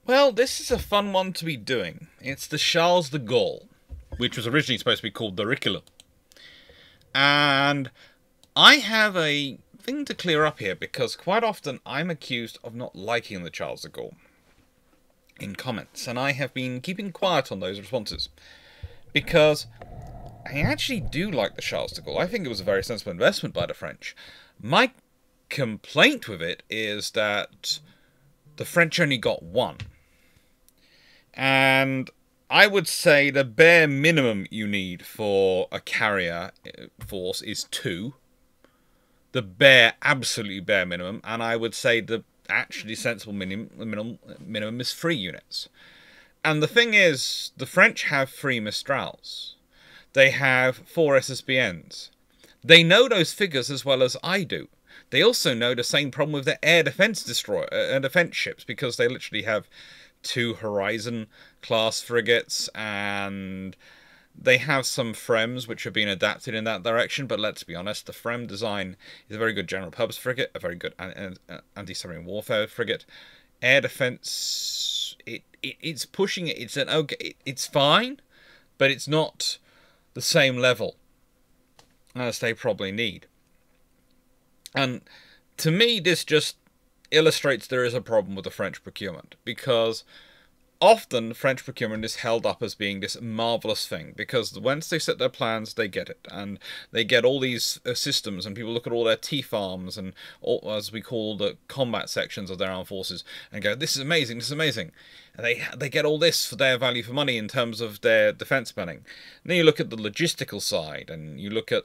Well, this is a fun one to be doing. It's the Charles de Gaulle, which was originally supposed to be called the Auricular. And I have a thing to clear up here because quite often I'm accused of not liking the Charles de Gaulle in comments, and I have been keeping quiet on those responses because I actually do like the Charles de Gaulle. I think it was a very sensible investment by the French. My complaint with it is that the French only got one. And I would say the bare minimum you need for a carrier force is two. The absolutely bare minimum. And I would say the actually sensible minimum is 3 units. And the thing is, the French have 3 Mistrals. They have 4 SSBNs. They know those figures as well as I do. They also know the same problem with their air defense defense ships, because they literally have 2 Horizon class frigates, and they have some FREMs which have been adapted in that direction. But let's be honest, the FREM design is a very good general purpose frigate, a very good anti-submarine warfare frigate. Air defense, it's pushing it. It's an okay. It's fine, but it's not the same level as they probably need. And to me, this just illustrates there is a problem with the French procurement, because often French procurement is held up as being this marvelous thing, because once they set their plans, they get it, and they get all these systems, and people look at all their T-farms and all, as we call the combat sections of their armed forces, and go, this is amazing, this is amazing. And they get all this for their value for money in terms of their defense spending. And then you look at the logistical side, and you look at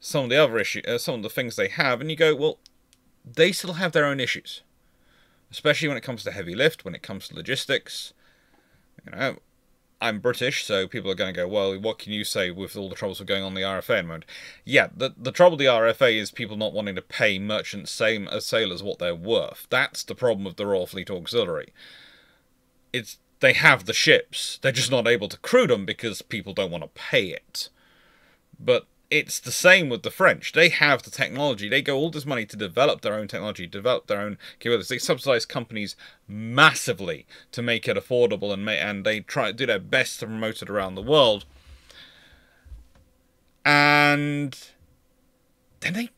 some of the other issues, some of the things they have, and you go, well, they still have their own issues, especially when it comes to heavy lift, when it comes to logistics. I'm British, so people are going to go, well, what can you say with all the troubles going on in the RFA at the moment? Yeah, the trouble with the RFA is people not wanting to pay merchant sailors what they're worth. That's the problem with the Royal Fleet Auxiliary. They have the ships, they're just not able to crew them because people don't want to pay it. But it's the same with the French. They have the technology. They go all this money to develop their own technology, develop their own capabilities. They subsidize companies massively to make it affordable, and they try to do their best to promote it around the world. And then they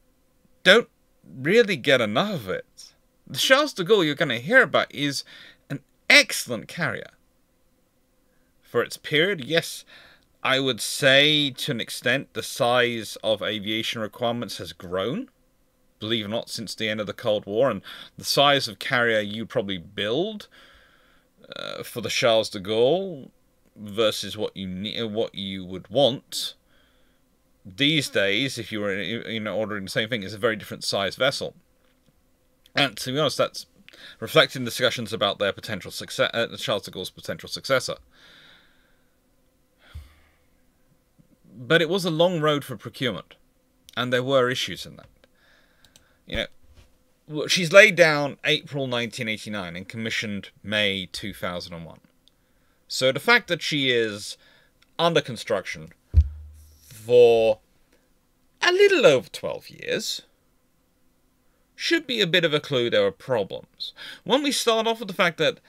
don't really get enough of it. The Charles de Gaulle you're going to hear about is an excellent carrier. For its period, yes, I would say to an extent the size of aviation requirements has grown, believe it or not, since the end of the Cold War, and the size of carrier you probably build for the Charles de Gaulle versus what you would want these days, if you were ordering the same thing, is a very different size vessel. And to be honest, that's reflecting discussions about their potential success, Charles de Gaulle's potential successor. But it was a long road for procurement, and there were issues in that. She's laid down April 1989 and commissioned May 2001. So the fact that she is under construction for a little over 12 years should be a bit of a clue there are problems. When we start off with the fact that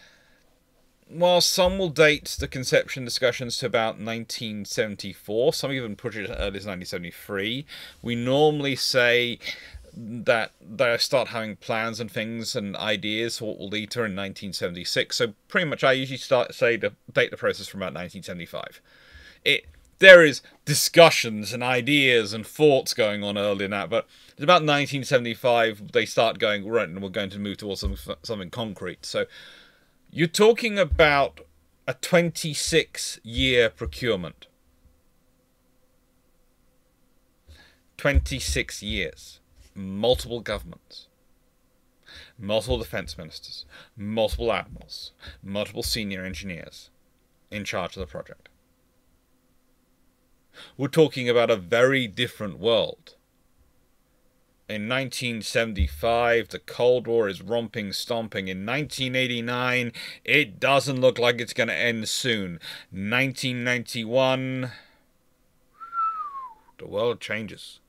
while some will date the conception discussions to about 1974, some even push it as early as 1973, we normally say that they start having plans and things and ideas for what will lead to in 1976. So pretty much I usually date the process from about 1975. There is discussions and ideas and thoughts going on earlier than that, but it's about 1975 they start going, right, and we're going to move towards something concrete. So you're talking about a 26-year procurement. 26 years. Multiple governments. Multiple defense ministers. Multiple admirals. Multiple senior engineers in charge of the project. We're talking about a very different world. In 1975, the Cold War is romping, stomping. In 1989, it doesn't look like it's going to end soon. 1991, the world changes.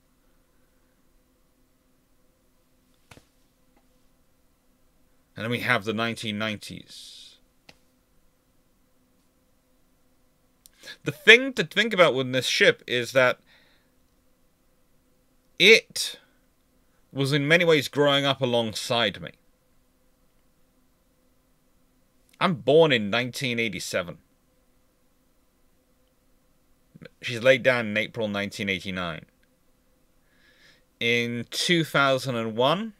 And then we have the 1990s. The thing to think about with this ship is that it was in many ways growing up alongside me. I'm born in 1987. She's laid down in April 1989. In 2001,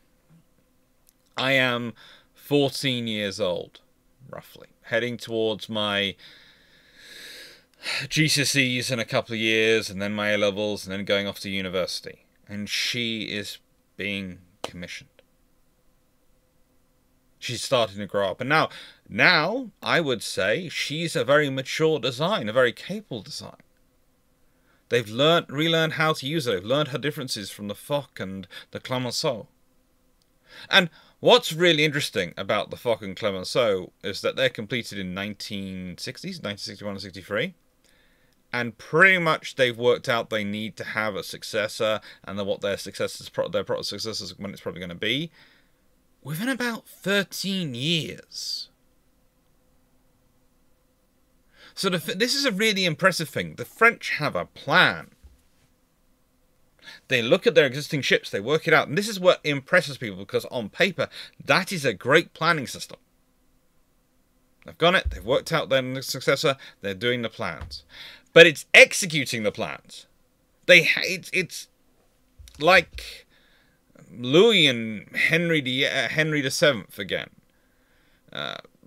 I am 14 years old, roughly, heading towards my GCSEs in a couple of years, and then my A-levels, and then going off to university. And she is being commissioned. She's starting to grow up. And now I would say she's a very mature design, a very capable design. They've relearned how to use it. They've learned her differences from the Foch and the Clemenceau. And what's really interesting about the Foch and Clemenceau is that they're completed in 1960s, 1961 and 63. And pretty much they've worked out they need to have a successor, and what their successors, when it's probably going to be, within about 13 years. So this is a really impressive thing. The French have a plan. They look at their existing ships, they work it out, and this is what impresses people, because on paper, that is a great planning system. They've got it, they've worked out their successor, they're doing the plans. But it's executing the plans. It's like Louis and Henry VII again.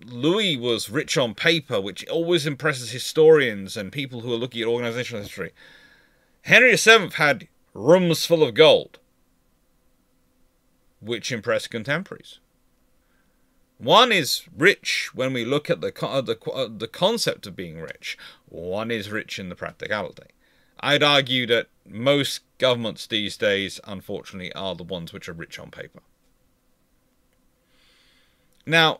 Louis was rich on paper, which always impresses historians and people who are looking at organizational history. Henry VII had rooms full of gold, which impressed contemporaries. One is rich when we look at the concept of being rich. One is rich in the practicality. I'd argue that most governments these days, unfortunately, are the ones which are rich on paper. Now,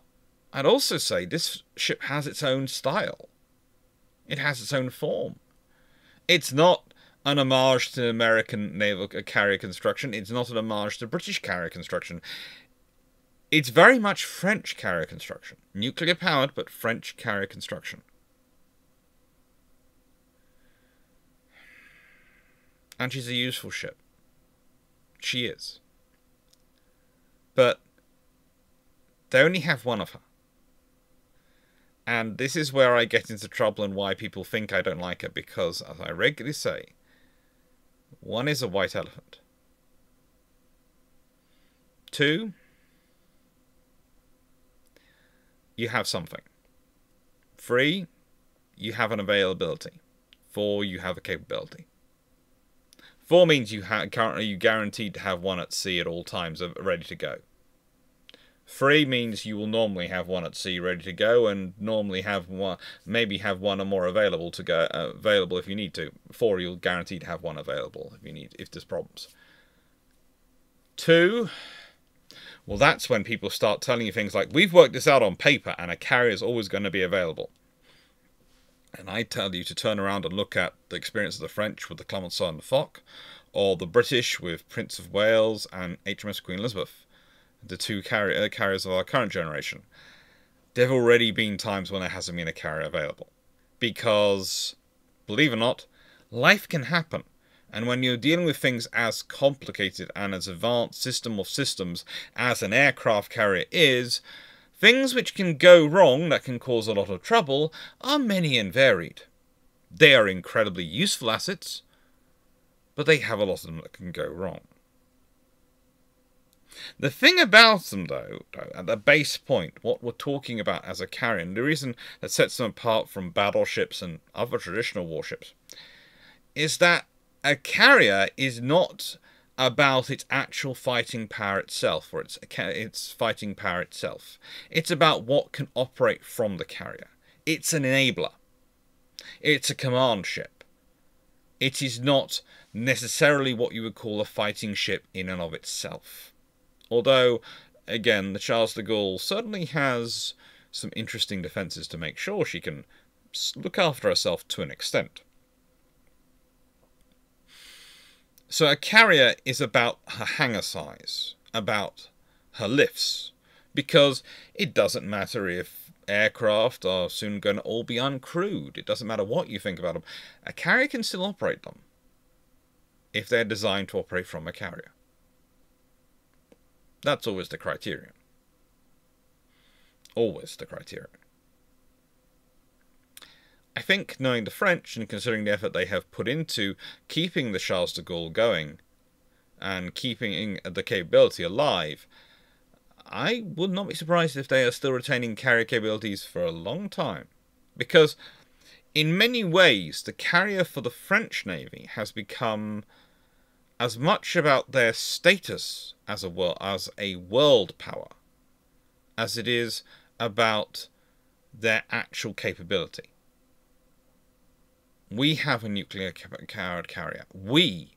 I'd also say this ship has its own style. It has its own form. It's not an homage to American naval carrier construction. It's not an homage to British carrier construction. It's very much French carrier construction. Nuclear powered, but French carrier construction. And she's a useful ship. She is. But they only have one of her. And this is where I get into trouble and why people think I don't like her, because, as I regularly say, one is a white elephant. Two, you have something. Three, you have an availability. Four, you have a capability. Four means you currently you guaranteed to have one at sea at all times, ready to go. Three means you will normally have one at sea ready to go, and normally have one, maybe have one or more available to go, available if you need to. Four, you'll guarantee to have one available if there's problems. Two, well, that's when people start telling you things like, we've worked this out on paper, and a carrier is always going to be available. And I tell you to turn around and look at the experience of the French with the Clemenceau and the Foch, or the British with Prince of Wales and HMS Queen Elizabeth, the two carriers of our current generation. There have already been times when there hasn't been a carrier available. Because, believe it or not, life can happen. And when you're dealing with things as complicated and as advanced system of systems as an aircraft carrier is, things which can go wrong that can cause a lot of trouble are many and varied. They are incredibly useful assets, but they have a lot of them that can go wrong. The thing about them, though, at the base point, what we're talking about as a carrier, and the reason that sets them apart from battleships and other traditional warships, is that a carrier is not about its actual fighting power itself, or its fighting power itself. It's about what can operate from the carrier. It's an enabler. It's a command ship. It is not necessarily what you would call a fighting ship in and of itself. Although, again, the Charles de Gaulle certainly has some interesting defences to make sure she can look after herself to an extent. So a carrier is about her hangar size, about her lifts, because it doesn't matter if aircraft are soon going to all be uncrewed. It doesn't matter what you think about them. A carrier can still operate them if they're designed to operate from a carrier. That's always the criterion. Always the criterion. I think, knowing the French and considering the effort they have put into keeping the Charles de Gaulle going and keeping the capability alive, I would not be surprised if they are still retaining carrier capabilities for a long time. Because, in many ways, the carrier for the French Navy has become as much about their status as a world power as it is about their actual capability. We have a nuclear-powered carrier. We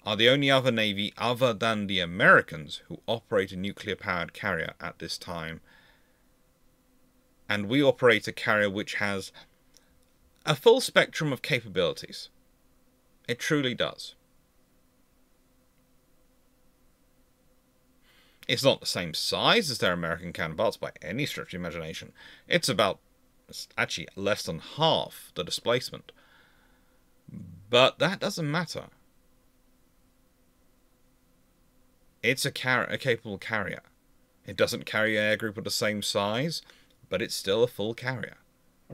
are the only other navy other than the Americans who operate a nuclear-powered carrier at this time. And we operate a carrier which has a full spectrum of capabilities. It truly does. It's not the same size as their American counterparts by any stretch of the imagination. It's actually less than half the displacement. But that doesn't matter. It's a capable carrier. It doesn't carry an air group of the same size, but it's still a full carrier.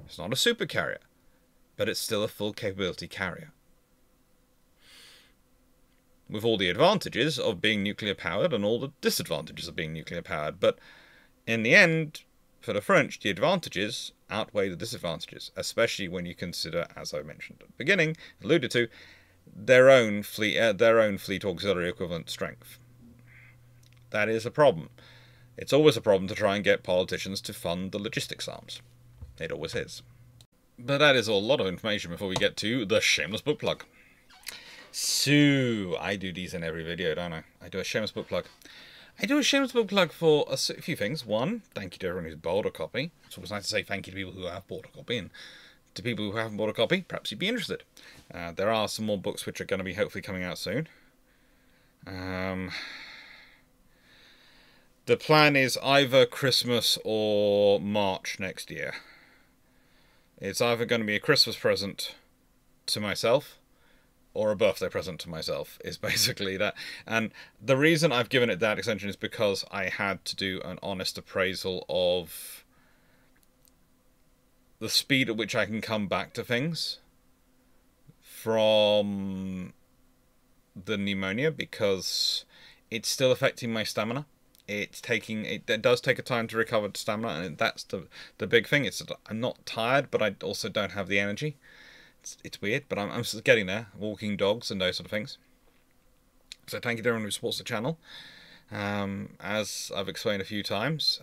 It's not a super carrier, but it's still a full capability carrier. With all the advantages of being nuclear powered and all the disadvantages of being nuclear powered. But in the end, for the French, the advantages outweigh the disadvantages, especially when you consider, as I mentioned at the beginning, alluded to, their own fleet auxiliary equivalent strength. That is a problem. It's always a problem to try and get politicians to fund the logistics arms. It always is. But that is a lot of information before we get to the shameless book plug. So, I do these in every video, don't I? I do a shameless book plug. I do a shameless book plug for a few things. One, thank you to everyone who's bought a copy. It's always nice to say thank you to people who have bought a copy, and to people who haven't bought a copy, perhaps you'd be interested. There are some more books which are going to be hopefully coming out soon. The plan is either Christmas or March next year. It's either going to be a Christmas present to myself or a birthday present to myself, is basically that. And the reason I've given it that extension is because I had to do an honest appraisal of the speed at which I can come back to things from the pneumonia, because it's still affecting my stamina. It does take a time to recover stamina, and that's the big thing. I'm not tired, but I also don't have the energy. It's weird, but I'm getting there. Walking dogs and those sort of things. So thank you to everyone who supports the channel. As I've explained a few times,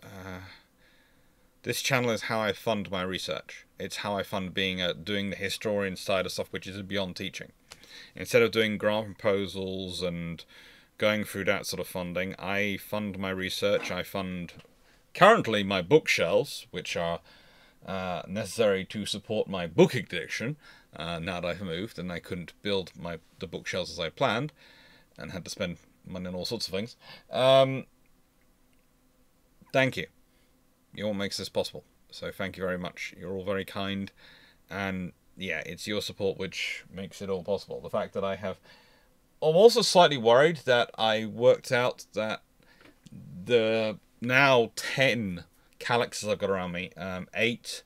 this channel is how I fund my research. It's how I fund doing the historian side of stuff, which is beyond teaching. Instead of doing grant proposals and going through that sort of funding, I fund my research. I fund currently my bookshelves, which are necessary to support my book addiction. Now that I've moved and I couldn't build the bookshelves as I planned, and had to spend money on all sorts of things. Thank you. You're what makes this possible. So thank you very much. You're all very kind, and yeah, it's your support which makes it all possible. The fact that I'm also slightly worried that I worked out that the now 10 Kallaxes I've got around me, 8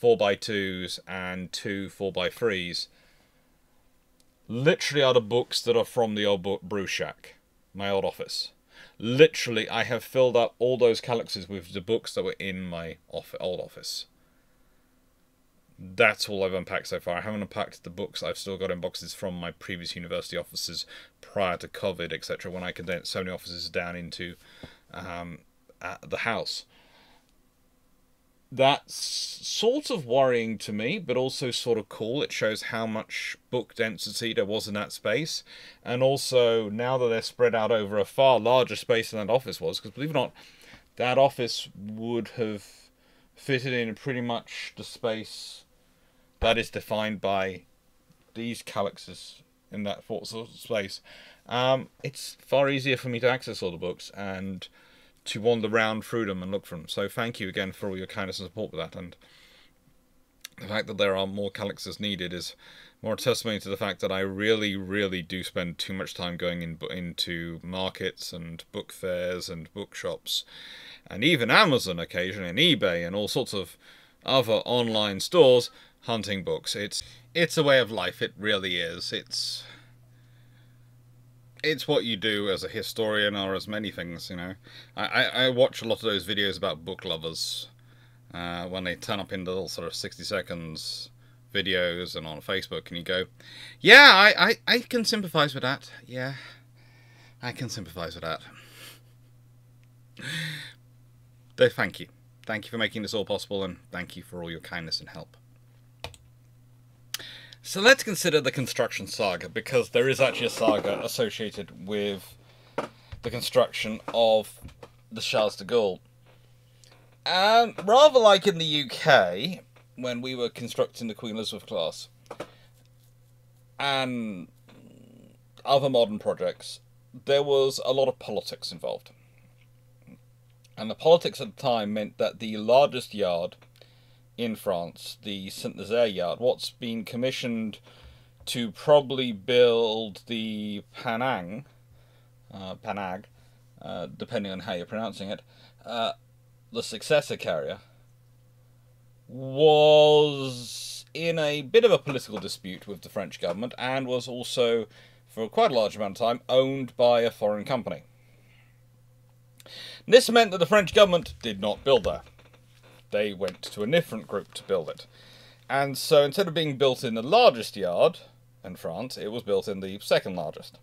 4x2s and 2 4x3s, literally are the books that are from the old brew shack, my old office. Literally, I have filled up all those Kallaxes with the books that were in my old office. That's all I've unpacked so far. I haven't unpacked the books I've still got in boxes from my previous university offices prior to COVID, etc., when I condensed so many offices down into the house. That's sort of worrying to me, but also sort of cool. It shows how much book density there was in that space. And also, now that they're spread out over a far larger space than that office was, because believe it or not, that office would have fitted in pretty much the space that is defined by these Kallaxes in that sort of space. It's far easier for me to access all the books, and to wander round through them and look for them. So thank you again for all your kindness and support with that. And the fact that there are more Calyxes needed is more testimony to the fact that I really, really do spend too much time going into markets and book fairs and bookshops, and even Amazon occasionally, and eBay, and all sorts of other online stores hunting books. It's a way of life. It really is. It's what you do as a historian, or as many things, you know. I watch a lot of those videos about book lovers when they turn up in little sort of 60 seconds videos and on Facebook, and you go, yeah, I can sympathise with that. Yeah, I can sympathise with that. Though thank you. Thank you for making this all possible, and thank you for all your kindness and help. So let's consider the construction saga, because there is actually a saga associated with the construction of the Charles de Gaulle. Rather like in the UK, when we were constructing the Queen Elizabeth class and other modern projects, there was a lot of politics involved. And the politics at the time meant that the largest yard in France, the Saint-Nazaire yard, what's been commissioned to probably build the Panag, depending on how you're pronouncing it, the successor carrier, was in a bit of a political dispute with the French government, and was also, for quite a large amount of time, owned by a foreign company. This meant that the French government did not build there. They went to a different group to build it. And so instead of being built in the largest yard in France, it was built in the second largest.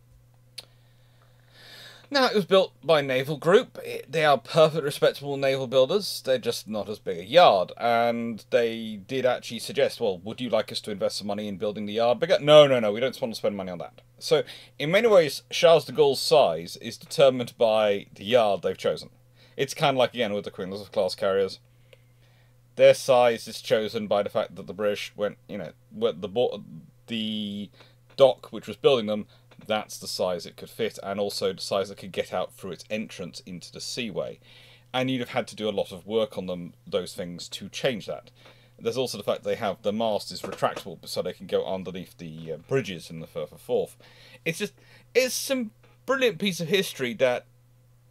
Now, it was built by a naval group. They are perfect, respectable naval builders. They're just not as big a yard. And they did actually suggest, well, would you like us to invest some money in building the yard bigger? No, we don't want to spend money on that. So, in many ways, Charles de Gaulle's size is determined by the yard they've chosen. It's kind of like, again, with the Queen Elizabeth class carriers. Their size is chosen by the fact that the British went, the dock which was building them, that's the size it could fit, and also the size it could get out through its entrance into the seaway. And you'd have had to do a lot of work on those things to change that. There's also the fact they have the mast is retractable, so they can go underneath the bridges in the Firth of Forth. It's some brilliant piece of history that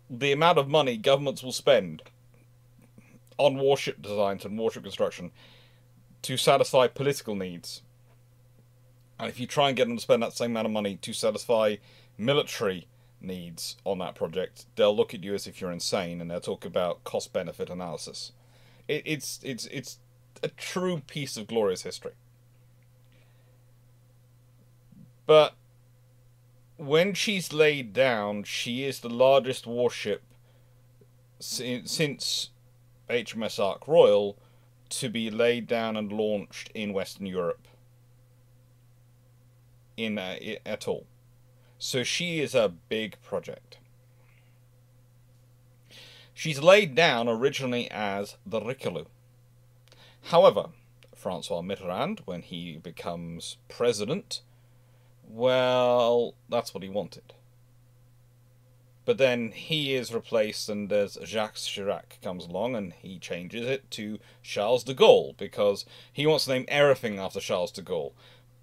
the amount of money governments will spend on warship designs and warship construction to satisfy political needs. And if you try and get them to spend that same amount of money to satisfy military needs on that project, they'll look at you as if you're insane, and they'll talk about cost-benefit analysis. It's a true piece of glorious history. But when she's laid down, she is the largest warship since HMS Ark Royal to be laid down and launched in Western Europe at all. So she is a big project. She's laid down originally as the Richelieu. However, Francois Mitterrand, when he becomes president, well, that's what he wanted. But then he is replaced, and there's Jacques Chirac comes along, and he changes it to Charles de Gaulle, because he wants to name everything after Charles de Gaulle.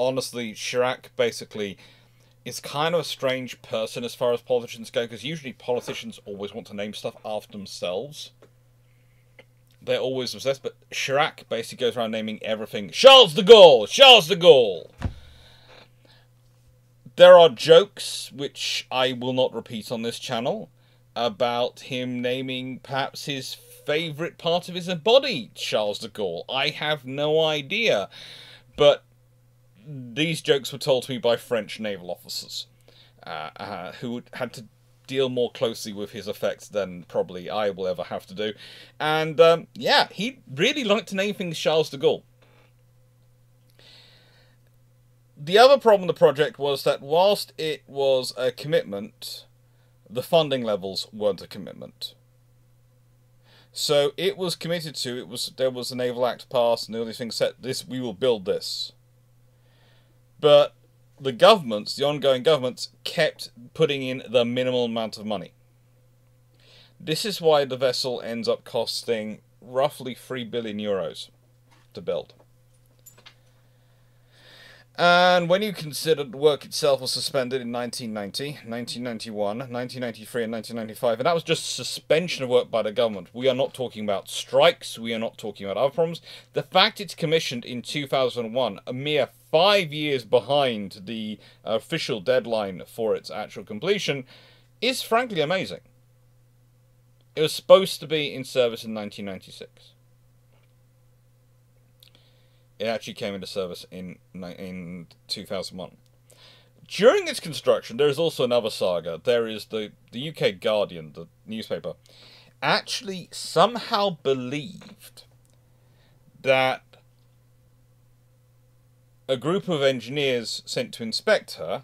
Honestly, Chirac basically is kind of a strange person as far as politicians go, because usually politicians always want to name stuff after themselves. They're always obsessed, but Chirac basically goes around naming everything Charles de Gaulle! Charles de Gaulle! There are jokes, which I will not repeat on this channel, about him naming perhaps his favourite part of his body Charles de Gaulle. I have no idea, but these jokes were told to me by French naval officers who had to deal more closely with his effects than probably I will ever have to do. And yeah, he really liked to name things Charles de Gaulle. The other problem with the project was that whilst it was a commitment, the funding levels weren't a commitment. So it was committed to, there was a Naval Act passed and all these things set, we will build this. But the governments, the ongoing governments, kept putting in the minimal amount of money. This is why the vessel ends up costing roughly 3 billion euros to build. And when you consider the work itself was suspended in 1990, 1991, 1993 and 1995, and that was just suspension of work by the government. We are not talking about strikes, we are not talking about other problems. The fact it's commissioned in 2001, a mere 5 years behind the official deadline for its actual completion, is frankly amazing. It was supposed to be in service in 1996. It actually came into service in 2001. During its construction, there is also another saga. There is the UK Guardian, the newspaper, actually somehow believed that a group of engineers sent to inspect her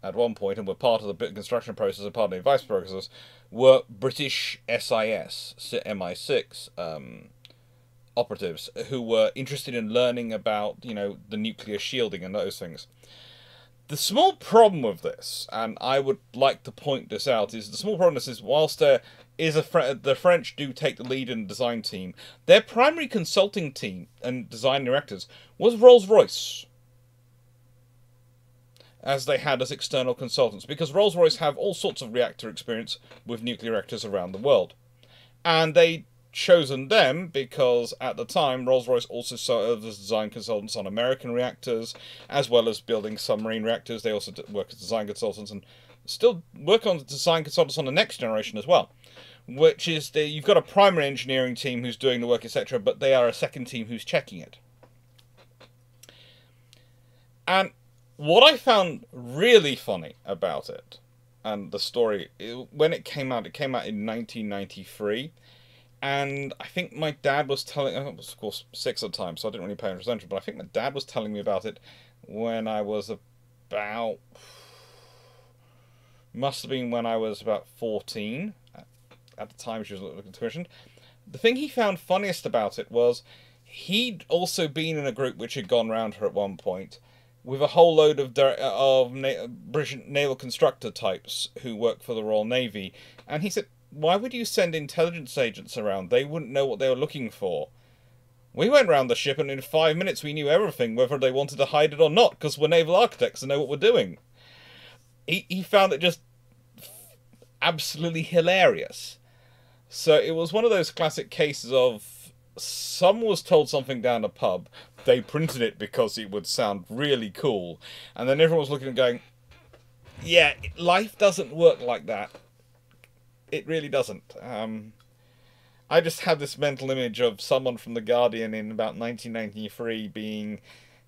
at one point and were part of the construction process and part of the advice process were British SIS, MI6 operatives who were interested in learning about, the nuclear shielding and those things. The small problem with this, and I would like to point this out, is the small problem is whilst there is the French do take the lead in the design team, their primary consulting team and design directors was Rolls-Royce, as they had as external consultants, because Rolls-Royce have all sorts of reactor experience with nuclear reactors around the world. And they chosen them because at the time Rolls-Royce also served as design consultants on American reactors as well as building submarine reactors. They also work as design consultants and still work on design consultants on the next generation as well, which is you've got a primary engineering team who's doing the work, etc., but they are a second team who's checking it. And what I found really funny about it, and the story, when it came out in 1993. And I think my dad was telling... I was, of course, 6 at the time, so I didn't really pay attention. But I think my dad was telling me about it when I was about... Must have been when I was about 14. At the time she was looking commissioned. The thing he found funniest about it was he'd also been in a group which had gone round her at one point with a whole load of British naval constructor types who work for the Royal Navy. And he said, why would you send intelligence agents around? They wouldn't know what they were looking for. We went round the ship and in 5 minutes we knew everything, whether they wanted to hide it or not, because we're naval architects and know what we're doing. He found it just absolutely hilarious. So it was one of those classic cases of someone was told something down a pub, they printed it because it would sound really cool, and then everyone was looking and going, yeah, life doesn't work like that. It really doesn't. I just had this mental image of someone from The Guardian in about 1993 being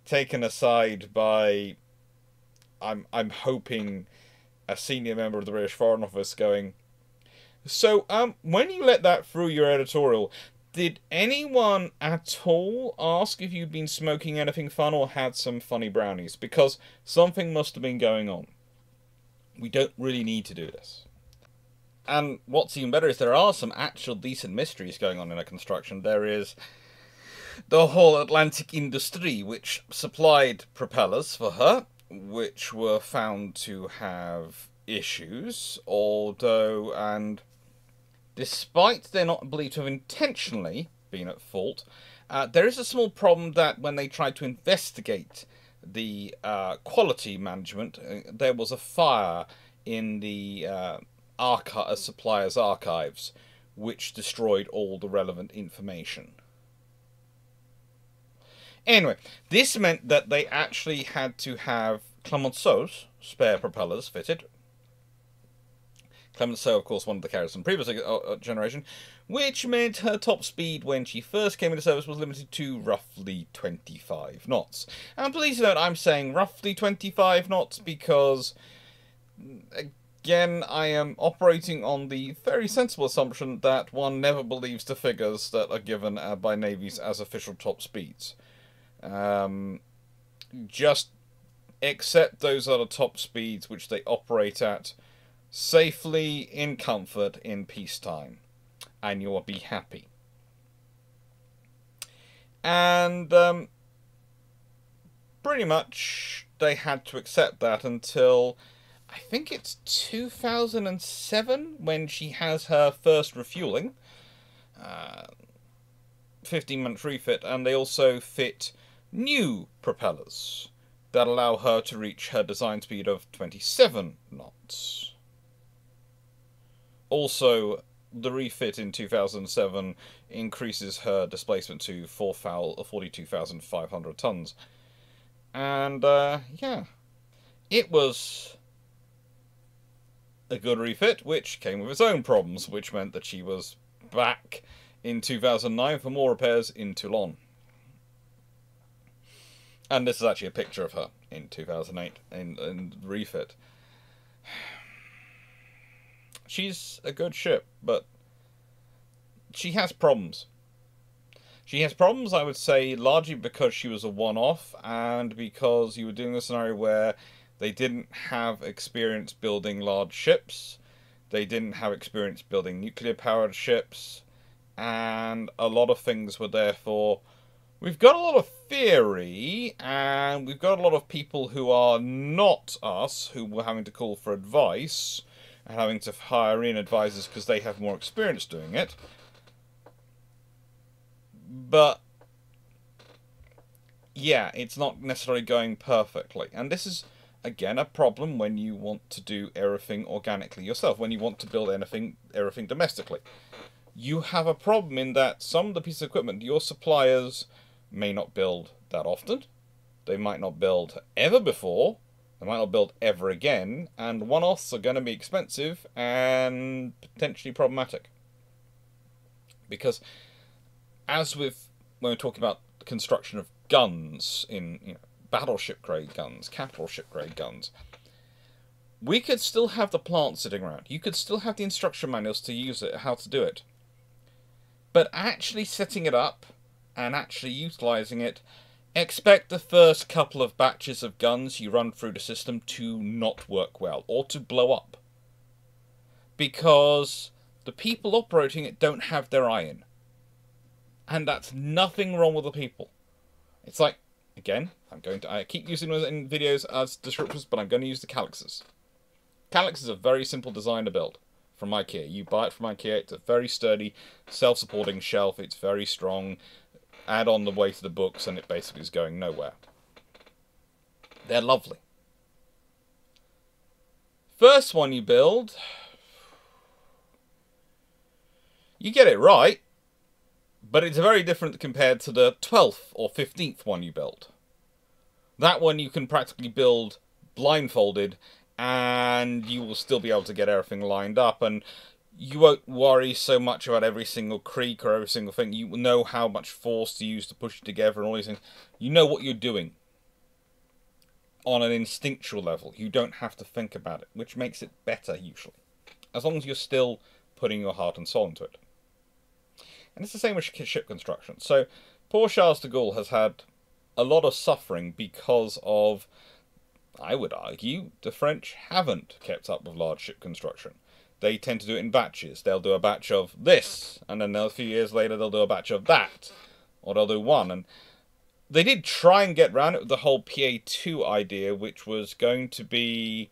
taken aside by, I'm hoping, a senior member of the British Foreign Office going, so, when you let that through your editorial, did anyone at all ask if you'd been smoking anything fun or had some funny brownies? Because something must have been going on. We don't really need to do this. And what's even better is there are some actual decent mysteries going on in a construction. There is the whole Atlantic industry, which supplied propellers for her, which were found to have issues, although, and despite they're not believed to have intentionally been at fault, there is a small problem that when they tried to investigate the quality management, there was a fire in the supplier's archives, which destroyed all the relevant information. Anyway, this meant that they actually had to have Clemenceau's spare propellers fitted. Clemenceau, of course, one of the carriers from the previous generation, which meant her top speed when she first came into service was limited to roughly 25 knots. And please note, I'm saying roughly 25 knots because, again, I am operating on the very sensible assumption that one never believes the figures that are given by navies as official top speeds. Just accept those are the top speeds which they operate at safely, in comfort, in peacetime, and you'll be happy. And pretty much they had to accept that until I think it's 2007 when she has her first refueling. 15-month refit, and they also fit new propellers that allow her to reach her design speed of 27 knots. Also, the refit in 2007 increases her displacement to 42,500 tons. And, yeah, it was a good refit, which came with its own problems, which meant that she was back in 2009 for more repairs in Toulon. And this is actually a picture of her in 2008 in refit. She's a good ship, but she has problems. She has problems, I would say, largely because she was a one-off, and because you were doing a scenario where they didn't have experience building large ships, they didn't have experience building nuclear-powered ships, and a lot of things were therefore... We've got a lot of theory, and we've got a lot of people who are not us, who were having to call for advice, and having to hire in advisors because they have more experience doing it. But, yeah, it's not necessarily going perfectly. And this is, again, a problem when you want to do everything organically yourself, when you want to build everything domestically. You have a problem in that some of the pieces of equipment your suppliers may not build that often. They might not build ever before. They might not build ever again. And one-offs are going to be expensive and potentially problematic. Because as with when we're talking about the construction of guns in battleship grade guns, capital ship grade guns, we could still have the plant sitting around. You could still have the instruction manuals to use it, how to do it. But actually setting it up and actually utilising it, expect the first couple of batches of guns you run through the system to not work well, or to blow up. Because the people operating it don't have their eye in. And that's nothing wrong with the people. It's like, again, I keep using those in videos as descriptors, but I'm going to use the Calyxes. Calyx is a very simple design to build. From IKEA. You buy it from IKEA, it's a very sturdy, self-supporting shelf, it's very strong, add on the weight of the books and it basically is going nowhere. They're lovely. First one you build, you get it right, but it's very different compared to the 12th or 15th one you build. That one you can practically build blindfolded, and you will still be able to get everything lined up, and you won't worry so much about every single creak or every single thing. You know how much force to use to push it together and all these things. You know what you're doing on an instinctual level. You don't have to think about it, which makes it better usually, as long as you're still putting your heart and soul into it. And it's the same with ship construction. So poor Charles de Gaulle has had a lot of suffering because of, I would argue, the French haven't kept up with large ship construction. They tend to do it in batches. They'll do a batch of this, and then a few years later they'll do a batch of that. Or they'll do one. And they did try and get around it with the whole PA2 idea, which was going to be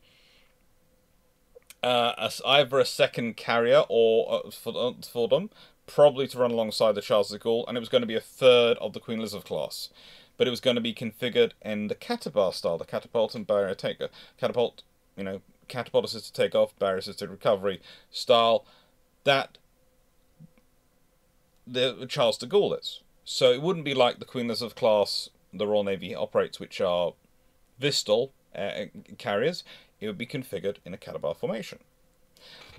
either a second carrier or for them, probably to run alongside the Charles de Gaulle, and it was going to be a third of the Queen Elizabeth class. But it was going to be configured in the Catabar style, the catapult and barrier taker. Catapult, catapult assisted takeoff, barrier assisted recovery style that the Charles de Gaulle is. So it wouldn't be like the Queen Elizabeth class the Royal Navy operates, which are Vistol carriers. It would be configured in a Catabar formation.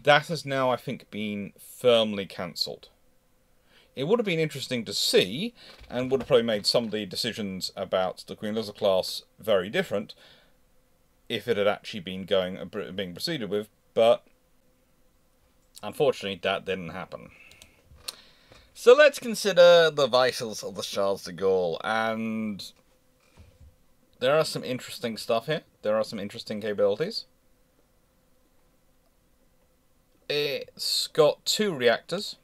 That has now, I think, been firmly cancelled. It would have been interesting to see, and would have probably made some of the decisions about the Queen Elizabeth class very different if it had actually been being proceeded with, but unfortunately that didn't happen. So let's consider the vitals of the Charles de Gaulle, and there are some interesting stuff here. There are some interesting capabilities. It's got 2 reactors.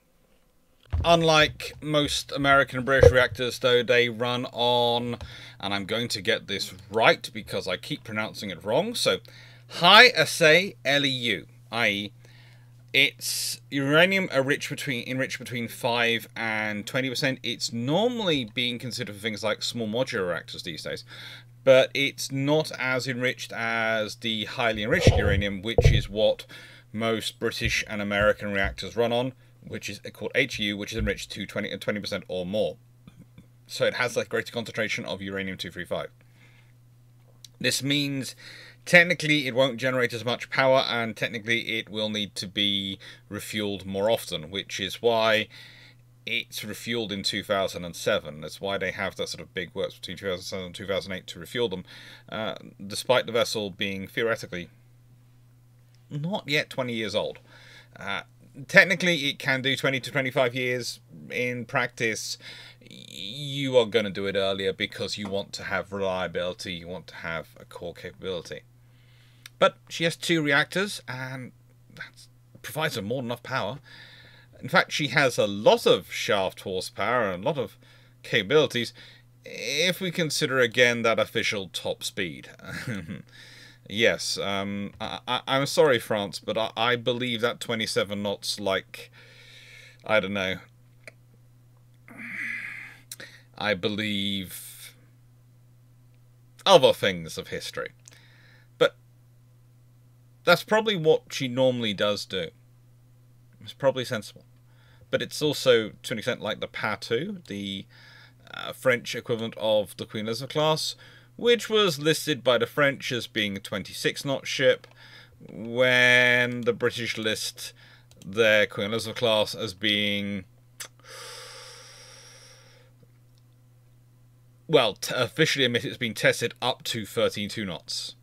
Unlike most American and British reactors, though, they run on, and I'm going to get this right because I keep pronouncing it wrong, so High assay LEU, i.e. it's uranium enriched between 5 and 20%. It's normally being considered for things like small modular reactors these days, but it's not as enriched as the highly enriched uranium, which is what most British and American reactors run on, which is called HU, which is enriched to 20% or more. So it has a greater concentration of uranium-235. This means technically it won't generate as much power, and technically it will need to be refueled more often, which is why it's refueled in 2007. That's why they have that sort of big works between 2007 and 2008 to refuel them, despite the vessel being theoretically not yet 20 years old. Technically, it can do 20 to 25 years. In practice, you are going to do it earlier because you want to have reliability, you want to have a core capability. But she has 2 reactors, and that provides her more than enough power. In fact, she has a lot of shaft horsepower and a lot of capabilities, if we consider again that official top speed. Yes, I'm sorry, France, but I believe that 27 knots, like, I don't know. I believe other things of history. But that's probably what she normally does do. It's probably sensible. But it's also, to an extent, like the Pa-2, the French equivalent of the Queen Elizabeth class, which was listed by the French as being a 26-knot ship, when the British list their Queen Elizabeth class as being, well, officially admitted it's been tested up to 32 knots.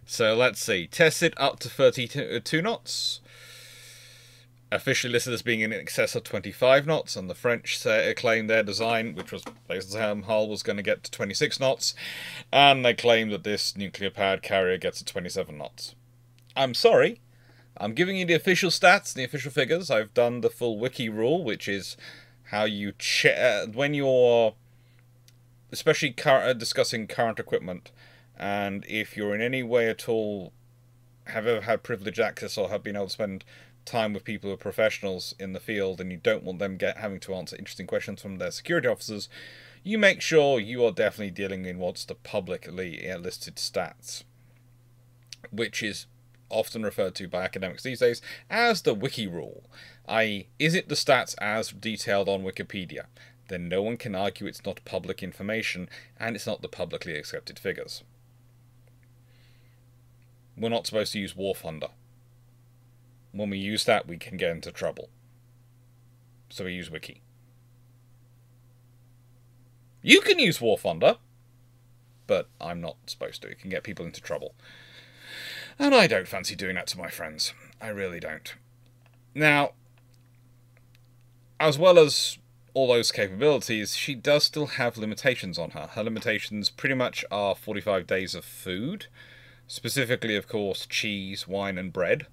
So let's see, tested up to 32 knots. Officially listed as being in excess of 25 knots, and the French claimed their design, which was based on hull, was going to get to 26 knots, and they claimed that this nuclear-powered carrier gets to 27 knots. I'm sorry, I'm giving you the official stats, the official figures. I've done the full wiki rule, which is how you check when you're, especially discussing current equipment, and if you're in any way at all have ever had privileged access or have been able to spend time with people who are professionals in the field, and you don't want them having to answer interesting questions from their security officers, you make sure you are definitely dealing in what's the publicly listed stats, which is often referred to by academics these days as the wiki rule, i.e. is it the stats as detailed on Wikipedia? Then no one can argue it's not public information, and it's not the publicly accepted figures. We're not supposed to use War Thunder. When we use that, we can get into trouble. So we use Wiki. You can use War Thunder, but I'm not supposed to. It can get people into trouble. And I don't fancy doing that to my friends. I really don't. Now, as well as all those capabilities, she does still have limitations on her. Her limitations pretty much are 45 days of food. Specifically, of course, cheese, wine, and bread.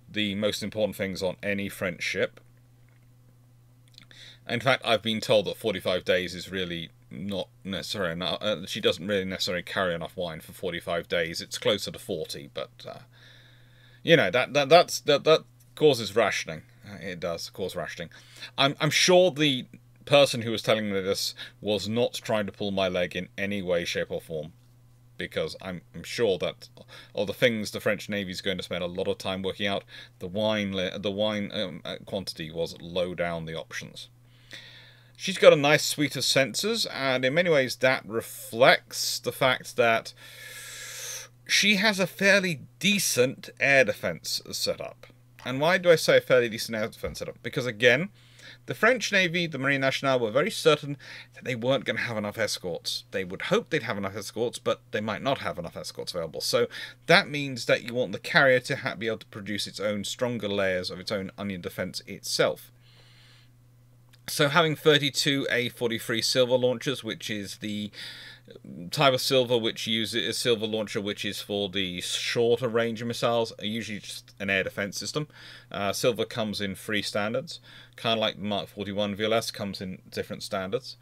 The most important things on any French ship. In fact, I've been told that 45 days is really not necessary enough. She doesn't really necessarily carry enough wine for 45 days. It's closer to 40, but you know, that causes rationing. It does cause rationing. I'm sure the person who was telling me this was not trying to pull my leg in any way, shape, or form, because I'm sure that of the things the French Navy is going to spend a lot of time working out, the wine quantity was low down the options. She's got a nice suite of sensors, and in many ways that reflects the fact that she has a fairly decent air defense setup. And why do I say a fairly decent air defense setup? Because again, the French Navy, the Marine Nationale, were very certain that they weren't going to have enough escorts. They would hope they'd have enough escorts, but they might not have enough escorts available. So that means that you want the carrier to be able to produce its own stronger layers of its own onion defense itself. So having 32 A43 silver launchers, which is the type of silver which uses a silver launcher which is for the shorter range of missiles, usually just an air defense system. Silver comes in 3 standards, kind of like the Mark 41 VLS comes in different standards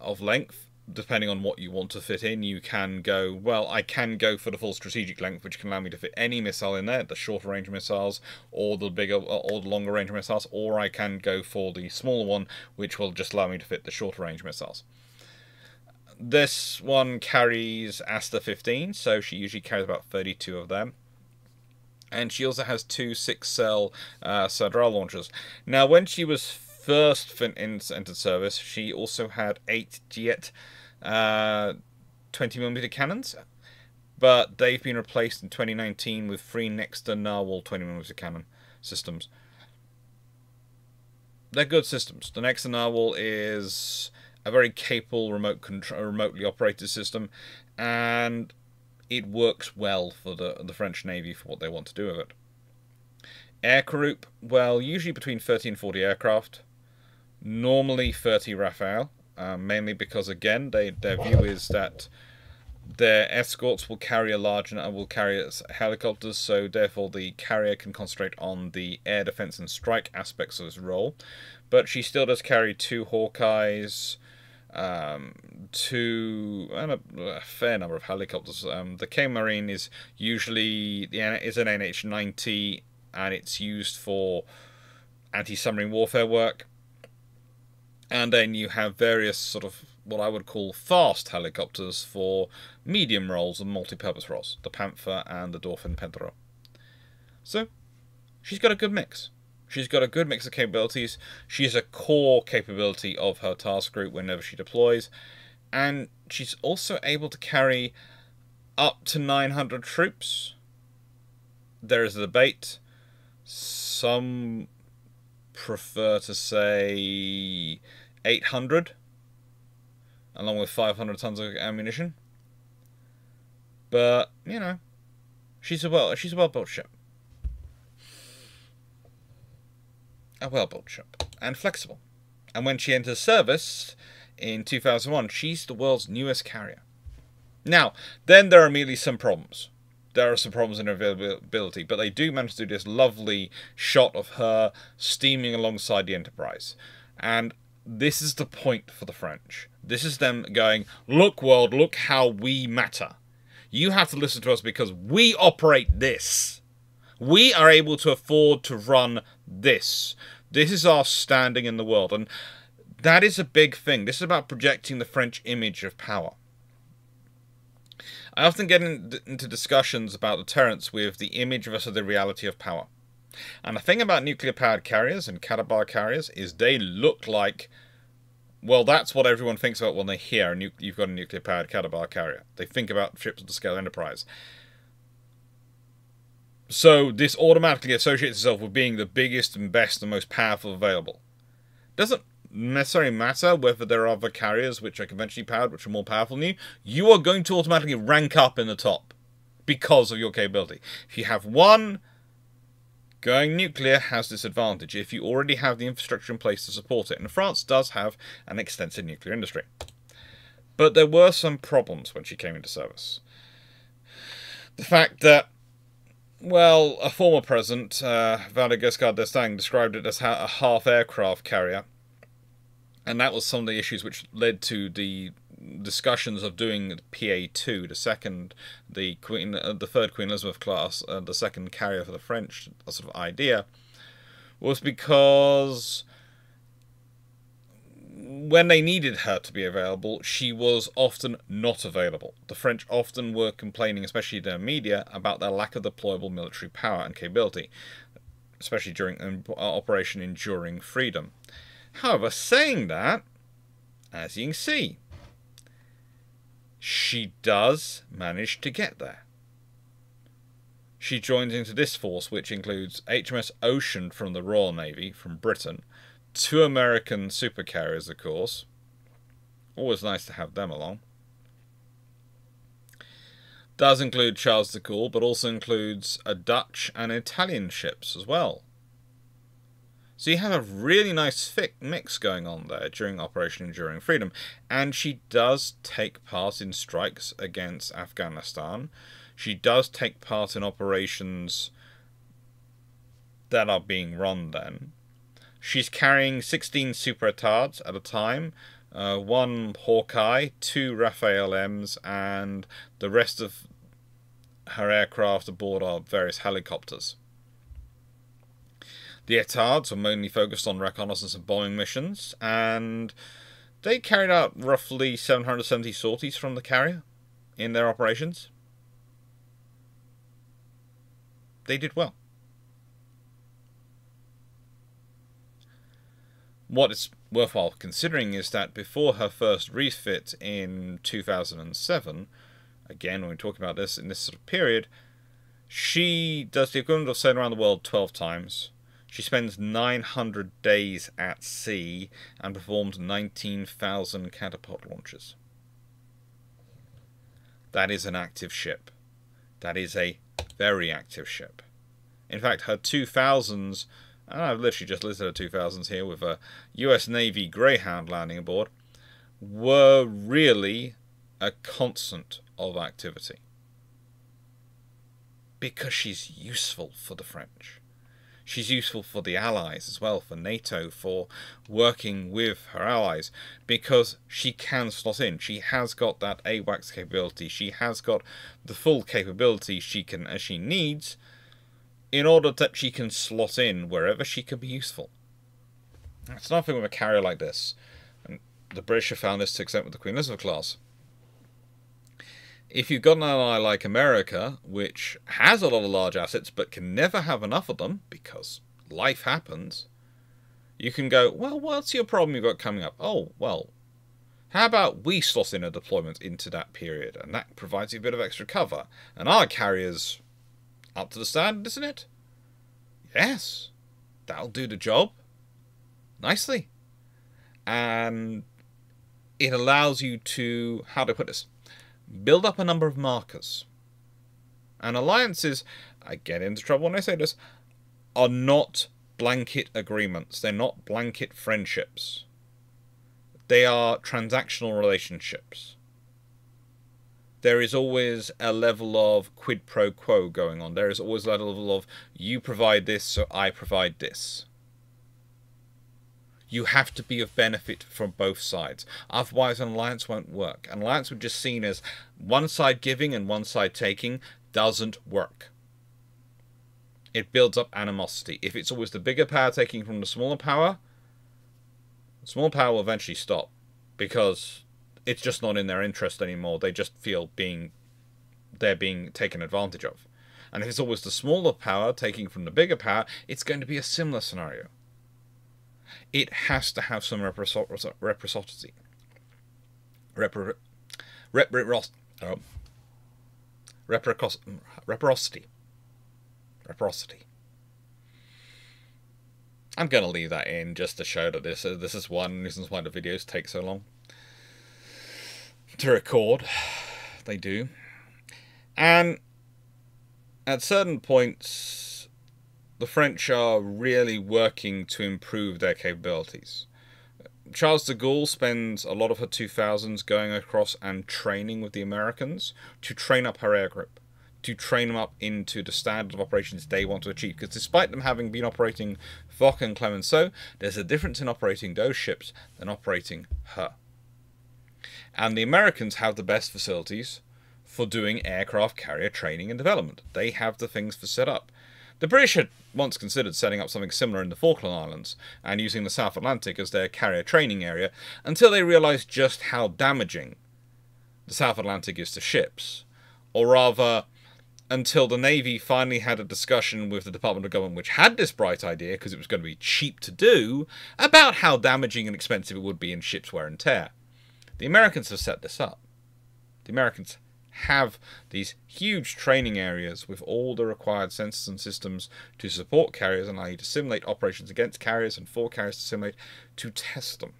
of length. depending on what you want to fit in, you can go, well, I can go for the full strategic length, which can allow me to fit any missile in there, the shorter range missiles, or the bigger, or the longer range missiles, or I can go for the smaller one, which will just allow me to fit the shorter range missiles. This one carries Aster 15, so she usually carries about 32 of them. And she also has 2 6-cell Sadral launchers. Now, when she was first entered service, she also had 8 Jet 20mm cannons, but they've been replaced in 2019 with 3 Nexter Narwhal 20mm cannon systems. They're good systems. The Nexter Narwhal is a very capable remotely operated system, and it works well for the French Navy for what they want to do with it. Air group, well, usually between 30 and 40 aircraft. Normally 30 Rafale, mainly because, again, their view is that their escorts will carry helicopters, so therefore the carrier can concentrate on the air defense and strike aspects of his role. But she still does carry 2 Hawkeyes, and a fair number of helicopters. The K-Marine is usually an NH-90, and it's used for anti-submarine warfare work. And then you have various sort of what I would call fast helicopters for medium roles and multi-purpose roles, the Panther and the Dauphin Pentarou. So she's got a good mix. She's got a good mix of capabilities. She's a core capability of her task group whenever she deploys. And she's also able to carry up to 900 troops. There is a debate. Some prefer to say 800, along with 500 tons of ammunition. But, you know, she's a well-built ship. A well-built ship, and flexible. And when she enters service in 2001, she's the world's newest carrier. Now, then there are immediately some problems. There are some problems in her availability, but they do manage to do this lovely shot of her steaming alongside the Enterprise. And this is the point for the French. This is them going, look world, look how we matter. You have to listen to us because we operate this. We are able to afford to run this. This is our standing in the world. And that is a big thing. This is about projecting the French image of power. I often get into discussions about deterrence with the image versus the reality of power. And the thing about nuclear-powered carriers and Kadabar carriers is they look like, well, that's what everyone thinks about when they hear you've got a nuclear-powered Kadabar carrier. They think about ships of the scale Enterprise. So this automatically associates itself with being the biggest and best and most powerful available. Doesn't necessarily matter whether there are other carriers which are conventionally powered, which are more powerful than you. You are going to automatically rank up in the top because of your capability. If you have one, going nuclear has this advantage if you already have the infrastructure in place to support it. And France does have an extensive nuclear industry. But there were some problems when she came into service. The fact that, well, a former president, Valéry Giscard d'Estaing, described it as a half-aircraft carrier. And that was some of the issues which led to the discussions of doing PA2, the third Queen Elizabeth class, the second carrier for the French, sort of idea, was because when they needed her to be available, she was often not available. The French often were complaining, especially in their media, about their lack of deployable military power and capability, especially during Operation Enduring Freedom. However, saying that, as you can see, she does manage to get there. She joins into this force, which includes HMS Ocean from the Royal Navy, from Britain, 2 American supercarriers, of course. Always nice to have them along. Does include Charles de Gaulle, but also includes a Dutch and Italian ships as well. So you have a really nice thick mix going on there during Operation Enduring Freedom. And she does take part in strikes against Afghanistan. She does take part in operations that are being run then. She's carrying 16 super retards at a time, one Hawkeye, two Raphael M's, and the rest of her aircraft aboard are various helicopters. The Etards were mainly focused on reconnaissance and bombing missions, and they carried out roughly 770 sorties from the carrier in their operations. They did well. What is worthwhile considering is that before her first refit in 2007, again, when we're talking about this in this sort of period, she does the equivalent of sailing around the world 12 times. She spends 900 days at sea and performed 19,000 catapult launches. That is an active ship. That is a very active ship. In fact, her 2000s, and I've literally just listed her 2000s here with a US Navy Greyhound landing aboard, were really a constant of activity. Because she's useful for the French. She's useful for the Allies as well, for NATO, for working with her allies, because she can slot in. She has got that AWACS capability. She has got the full capability she needs in order that she can slot in wherever she can be useful. That's nothing with a carrier like this. And the British have found this to extent with the Queen Elizabeth class. If you've got an ally like America, which has a lot of large assets but can never have enough of them because life happens, you can go, well, what's your problem you've got coming up? Oh, well, how about we slot in a deployment into that period, and that provides you a bit of extra cover. And our carrier's up to the standard, isn't it? Yes, that'll do the job nicely. And it allows you to, how do I put this? Build up a number of markers. And alliances, I get into trouble when I say this, are not blanket agreements. They're not blanket friendships. They are transactional relationships. There is always a level of quid pro quo going on. There is always a level of you provide this, so I provide this. You have to be of benefit from both sides. Otherwise, an alliance won't work. An alliance would just seen as one side giving and one side taking doesn't work. It builds up animosity. If it's always the bigger power taking from the smaller power will eventually stop. Because it's just not in their interest anymore. They just feel they're being taken advantage of. And if it's always the smaller power taking from the bigger power, it's going to be a similar scenario. It has to have some reciprocity. Reciprocity. I'm going to leave that in just to show that this is one reason why the videos take so long to record. They do. And at certain points, the French are really working to improve their capabilities. Charles de Gaulle spends a lot of her 2000s going across and training with the Americans to train up her air group, to train them up into the standard of operations they want to achieve. Because despite them having been operating Foch and Clemenceau, there's a difference in operating those ships than operating her. And the Americans have the best facilities for doing aircraft carrier training and development. They have the things for set up. The British had once considered setting up something similar in the Falkland Islands and using the South Atlantic as their carrier training area until they realised just how damaging the South Atlantic is to ships. Or rather, until the Navy finally had a discussion with the Department of Government, which had this bright idea because it was going to be cheap to do, about how damaging and expensive it would be in ships' wear and tear. The Americans have set this up. The Americans have these huge training areas with all the required sensors and systems to support carriers and allow you to simulate operations against carriers and for carriers to simulate to test them.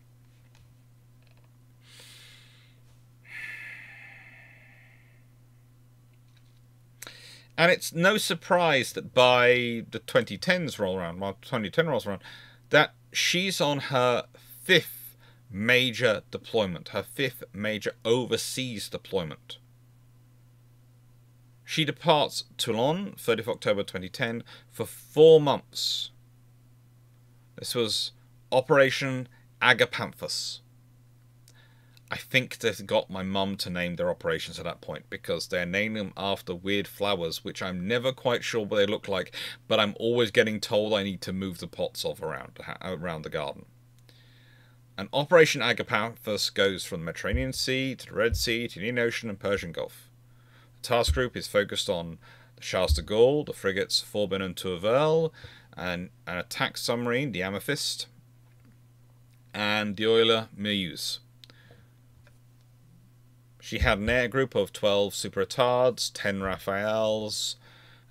And it's no surprise that by the 2010s roll around, while 2010 rolls around, that she's on her 5th major deployment, her 5th major overseas deployment. She departs Toulon, 30th October 2010, for 4 months. This was Operation Agapanthus. I think they've got my mum to name their operations at that point, because they're naming them after weird flowers, which I'm never quite sure what they look like, but I'm always getting told I need to move the pots of around the garden. And Operation Agapanthus goes from the Mediterranean Sea to the Red Sea to the Indian Ocean and Persian Gulf. The task group is focused on the Charles de Gaulle, the frigates Forbin and Tourvel, and an attack submarine, the Amethyst, and the oiler Meuse. She had an air group of 12 Super Retards, 10 Rafales,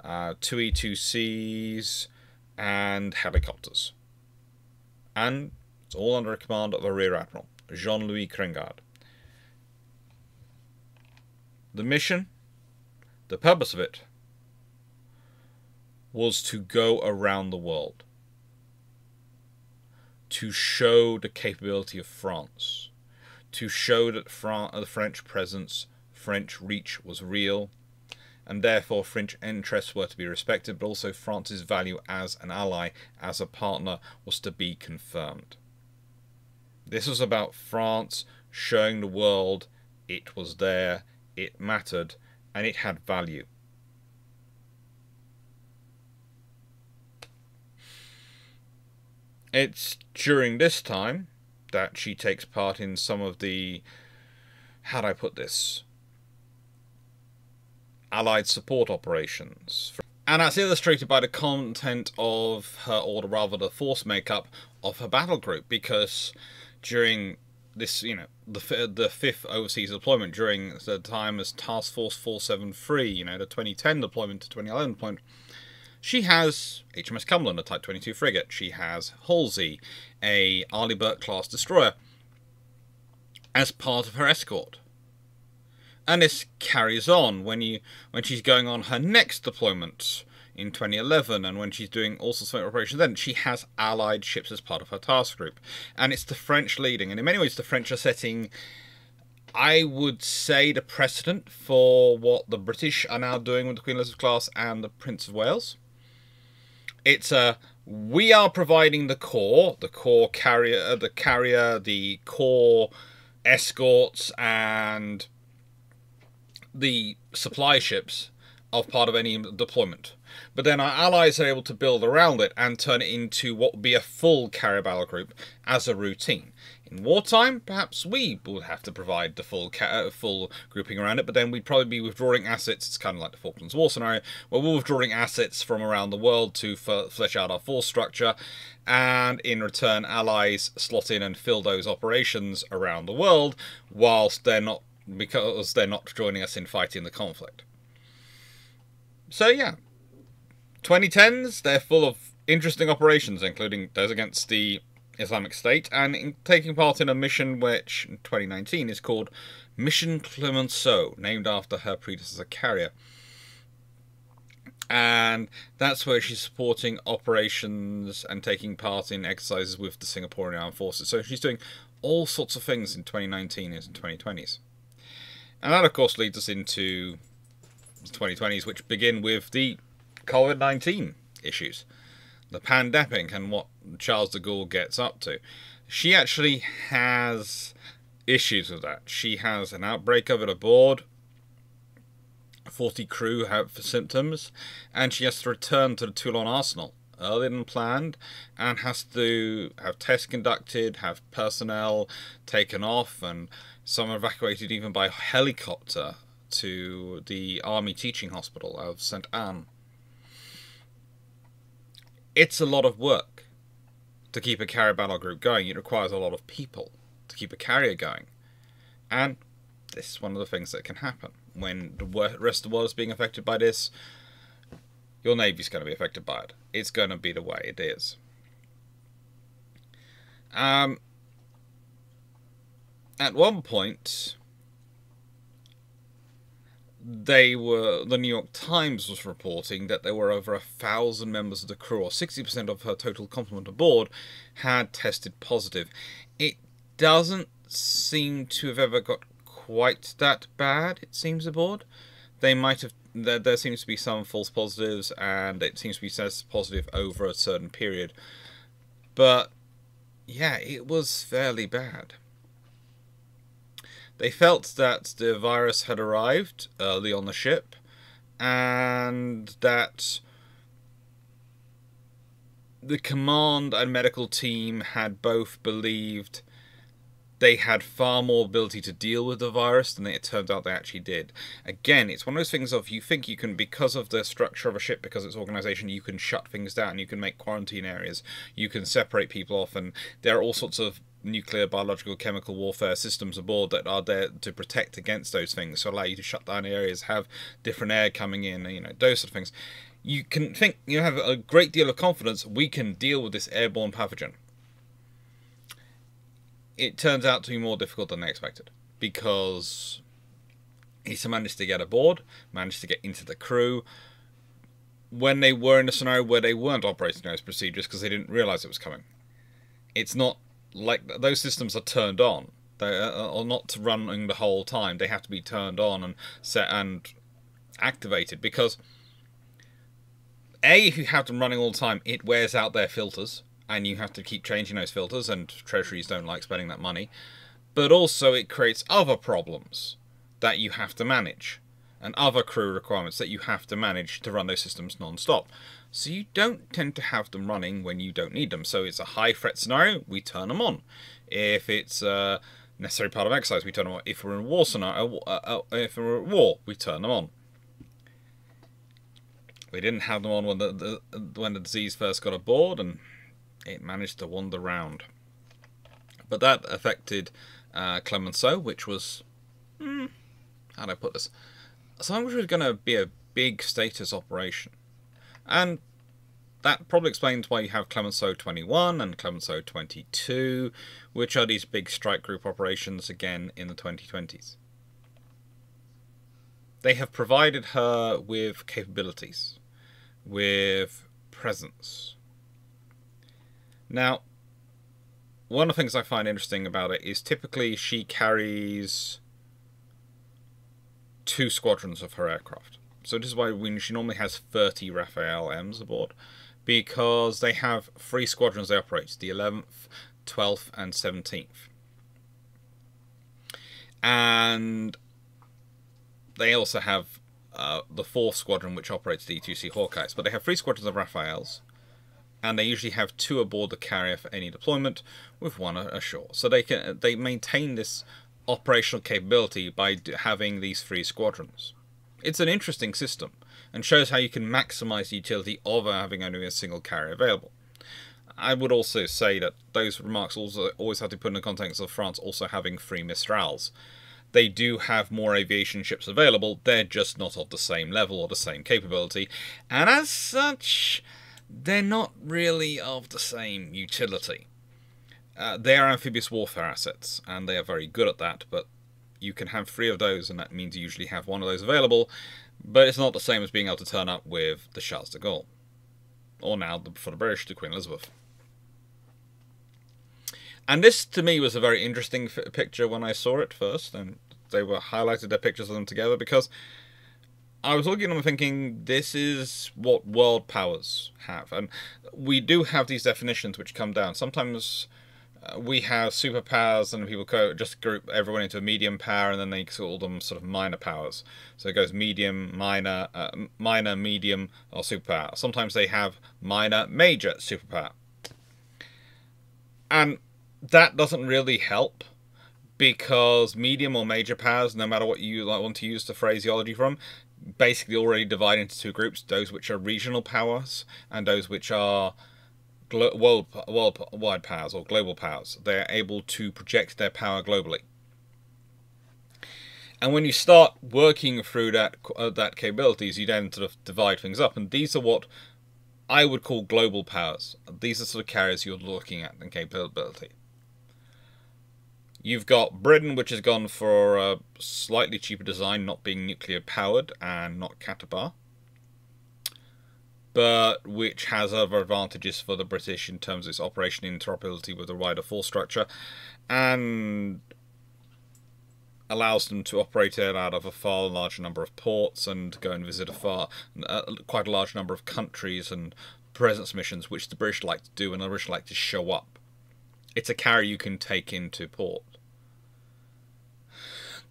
2 E-2Cs, and helicopters. And it's all under the command of a Rear Admiral, Jean-Louis Crengard. The mission, the purpose of it, was to go around the world, to show the capability of France, to show that the French presence, French reach was real, and therefore French interests were to be respected, but also France's value as an ally, as a partner, was to be confirmed. This was about France showing the world it was there, it mattered, and it had value. It's during this time that she takes part in some of the, how do I put this, Allied support operations. And that's illustrated by the content of her, or rather the force makeup of her battle group, because during this, the 5th overseas deployment, during the time as Task Force 473, the 2010 deployment to 2011 deployment, she has HMS Cumberland, a Type 22 frigate. She has Halsey, a Arleigh Burke-class destroyer, as part of her escort. And this carries on when she's going on her next deployment in 2011, and when she's doing all sorts of operations then, she has Allied ships as part of her task group. And it's the French leading, and in many ways the French are setting, I would say, the precedent for what the British are now doing with the Queen Elizabeth class and the Prince of Wales. It's we are providing the core carrier, the core escorts, and the supply ships of part of any deployment. But then our allies are able to build around it and turn it into what would be a full carrier battle group as a routine. In wartime, perhaps we would have to provide the full grouping around it, but then we'd probably be withdrawing assets. It's kind of like the Falklands War scenario, where we're withdrawing assets from around the world to flesh out our force structure, and in return, allies slot in and fill those operations around the world, whilst because they're not joining us in fighting the conflict. So yeah, 2010s, they're full of interesting operations, including those against the Islamic State, and in taking part in a mission which in 2019 is called Mission Clemenceau, named after her predecessor carrier. And that's where she's supporting operations and taking part in exercises with the Singaporean Armed Forces. So she's doing all sorts of things in 2019 and 2020s. And that, of course, leads us into the 2020s, which begin with the COVID-19 issues, the pandemic, and what Charles de Gaulle gets up to. She actually has issues with that. She has an outbreak of it aboard. 40 crew have symptoms, and she has to return to the Toulon Arsenal earlier than planned, and has to have tests conducted, have personnel taken off, and some evacuated even by helicopter to the Army Teaching Hospital of St. Anne. It's a lot of work to keep a carrier battle group going. It requires a lot of people to keep a carrier going. And this is one of the things that can happen. When the rest of the world is being affected by this, your Navy's going to be affected by it. It's going to be the way it is. At one point, the New York Times was reporting that there were over 1,000 members of the crew, or 60% of her total complement aboard, had tested positive. It doesn't seem to have ever got quite that bad, it seems, aboard. They might have, there seems to be some false positives, and it seems to be tested positive over a certain period. But yeah, it was fairly bad. They felt that the virus had arrived early on the ship, and that the command and medical team had both believed they had far more ability to deal with the virus than it turned out they actually did. Again, it's one of those things of, you think you can, because of the structure of a ship, because of its organization, you can shut things down, you can make quarantine areas, you can separate people off, and there are all sorts of nuclear, biological, chemical warfare systems aboard that are there to protect against those things, so allow you to shut down areas, have different air coming in, those sort of things. You can think, you have a great deal of confidence, we can deal with this airborne pathogen. It turns out to be more difficult than they expected, because he managed to get aboard, managed to get into the crew, when they were in a scenario where they weren't operating those procedures because they didn't realize it was coming. It's not like those systems are turned on. They are not running the whole time. They have to be turned on and set and activated, because if you have them running all the time, it wears out their filters, and you have to keep changing those filters, and treasuries don't like spending that money. But also it creates other problems that you have to manage, and other crew requirements that you have to manage to run those systems non-stop. So you don't tend to have them running when you don't need them. So it's a high threat scenario, we turn them on. If it's a necessary part of exercise, we turn them on. If we're in a war scenario, if we're at war, we turn them on. We didn't have them on when the disease first got aboard, and it managed to wander round. But that affected Clemenceau, which was, how do I put this? Something which was going to be a big status operation. And that probably explains why you have Clemenceau 21 and Clemenceau 22, which are these big strike group operations again in the 2020s. They have provided her with capabilities, with presence. Now, one of the things I find interesting about it is typically she carries 2 squadrons of her aircraft. So this is why she normally has 30 Raphael M's aboard, because they have 3 squadrons they operate, the 11th, 12th and 17th. And they also have the 4th squadron, which operates the E-2C Hawkeyes. But they have 3 squadrons of Raphaels, and they usually have 2 aboard the carrier for any deployment, with 1 ashore. So they maintain this operational capability by having these 3 squadrons. It's an interesting system, and shows how you can maximize the utility of having only a single carrier available. I would also say that those remarks also always have to put in the context of France also having 3 Mistrals. They do have more aviation ships available, they're just not of the same level or the same capability, and as such, they're not really of the same utility. They are amphibious warfare assets, and they are very good at that, but you can have 3 of those, and that means you usually have 1 of those available, but it's not the same as being able to turn up with the Charles de Gaulle. Or now, for the British, the Queen Elizabeth. And this, to me, was a very interesting picture when I saw it first, and they were highlighted their pictures of them together, because I was looking at them thinking, this is what world powers have. And we do have these definitions which come down. Sometimes we have superpowers, and people just group everyone into a medium power, and then they call them sort of minor powers. So it goes medium, minor, minor, medium, or superpower. Sometimes they have minor, major superpower. And that doesn't really help, because medium or major powers, no matter what you want to use the phraseology from, basically already divide into 2 groups, those which are regional powers and those which are worldwide powers or global powers. They're able to project their power globally. And when you start working through that capabilities, you then sort of divide things up, and these are what I would call global powers. These are sort of carriers you're looking at in capability. You've got Britain, which has gone for a slightly cheaper design, not being nuclear powered and not Catabar, but which has other advantages for the British in terms of its operation interoperability with the wider force structure, and allows them to operate it out of a far larger number of ports and go and visit quite a large number of countries and presence missions, which the British like to do, and the British like to show up. It's a carrier you can take into port.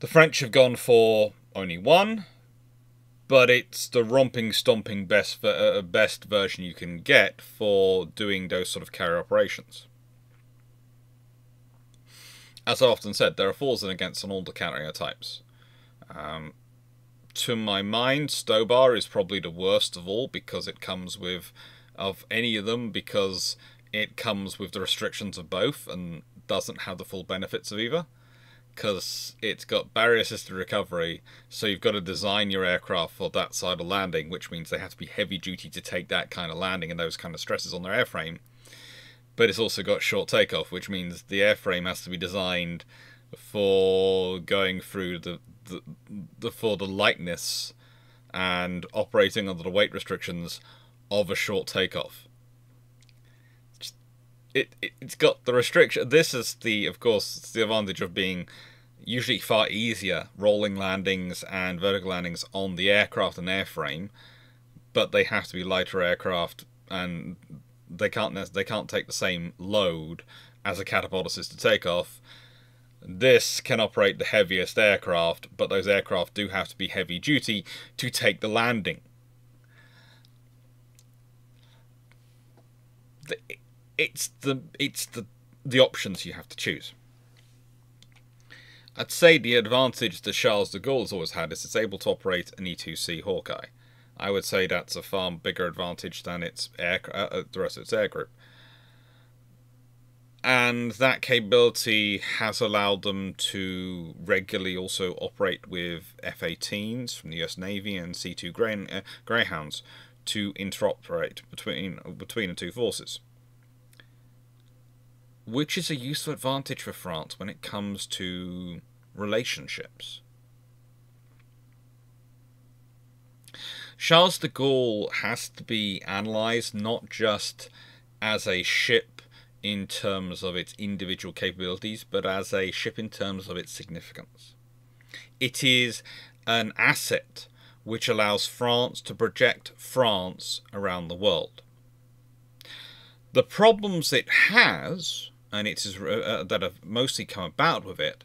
The French have gone for only one, but it's the romping, stomping best version you can get for doing those sort of carrier operations. As I often said, there are fors and against on all the carrier types. To my mind, Stobar is probably the worst of all because it comes with, of any of them, because it comes with the restrictions of both and doesn't have the full benefits of either. Because it's got barrier-assisted recovery, so you've got to design your aircraft for that side of landing, which means they have to be heavy-duty to take that kind of landing and those kind of stresses on their airframe. But it's also got short takeoff, which means the airframe has to be designed for going through for the lightness and operating under the weight restrictions of a short takeoff. It's got the restriction. This is of course, it's the advantage of being usually far easier rolling landings and vertical landings on the aircraft and airframe, but they have to be lighter aircraft and they can't take the same load as a catapult-assisted takeoff. This can operate the heaviest aircraft, but those aircraft do have to be heavy duty to take the landing. It's the options you have to choose. I'd say the advantage that Charles de Gaulle has always had is it's able to operate an E-2C Hawkeye. I would say that's a far bigger advantage than the rest of its air group. And that capability has allowed them to regularly also operate with F-18s from the US Navy and C-2 Greyhounds to interoperate between the two forces. Which is a useful advantage for France when it comes to relationships. Charles de Gaulle has to be analysed not just as a ship in terms of its individual capabilities, but as a ship in terms of its significance. It is an asset which allows France to project France around the world. The problems it has, and it is that have mostly come about with it,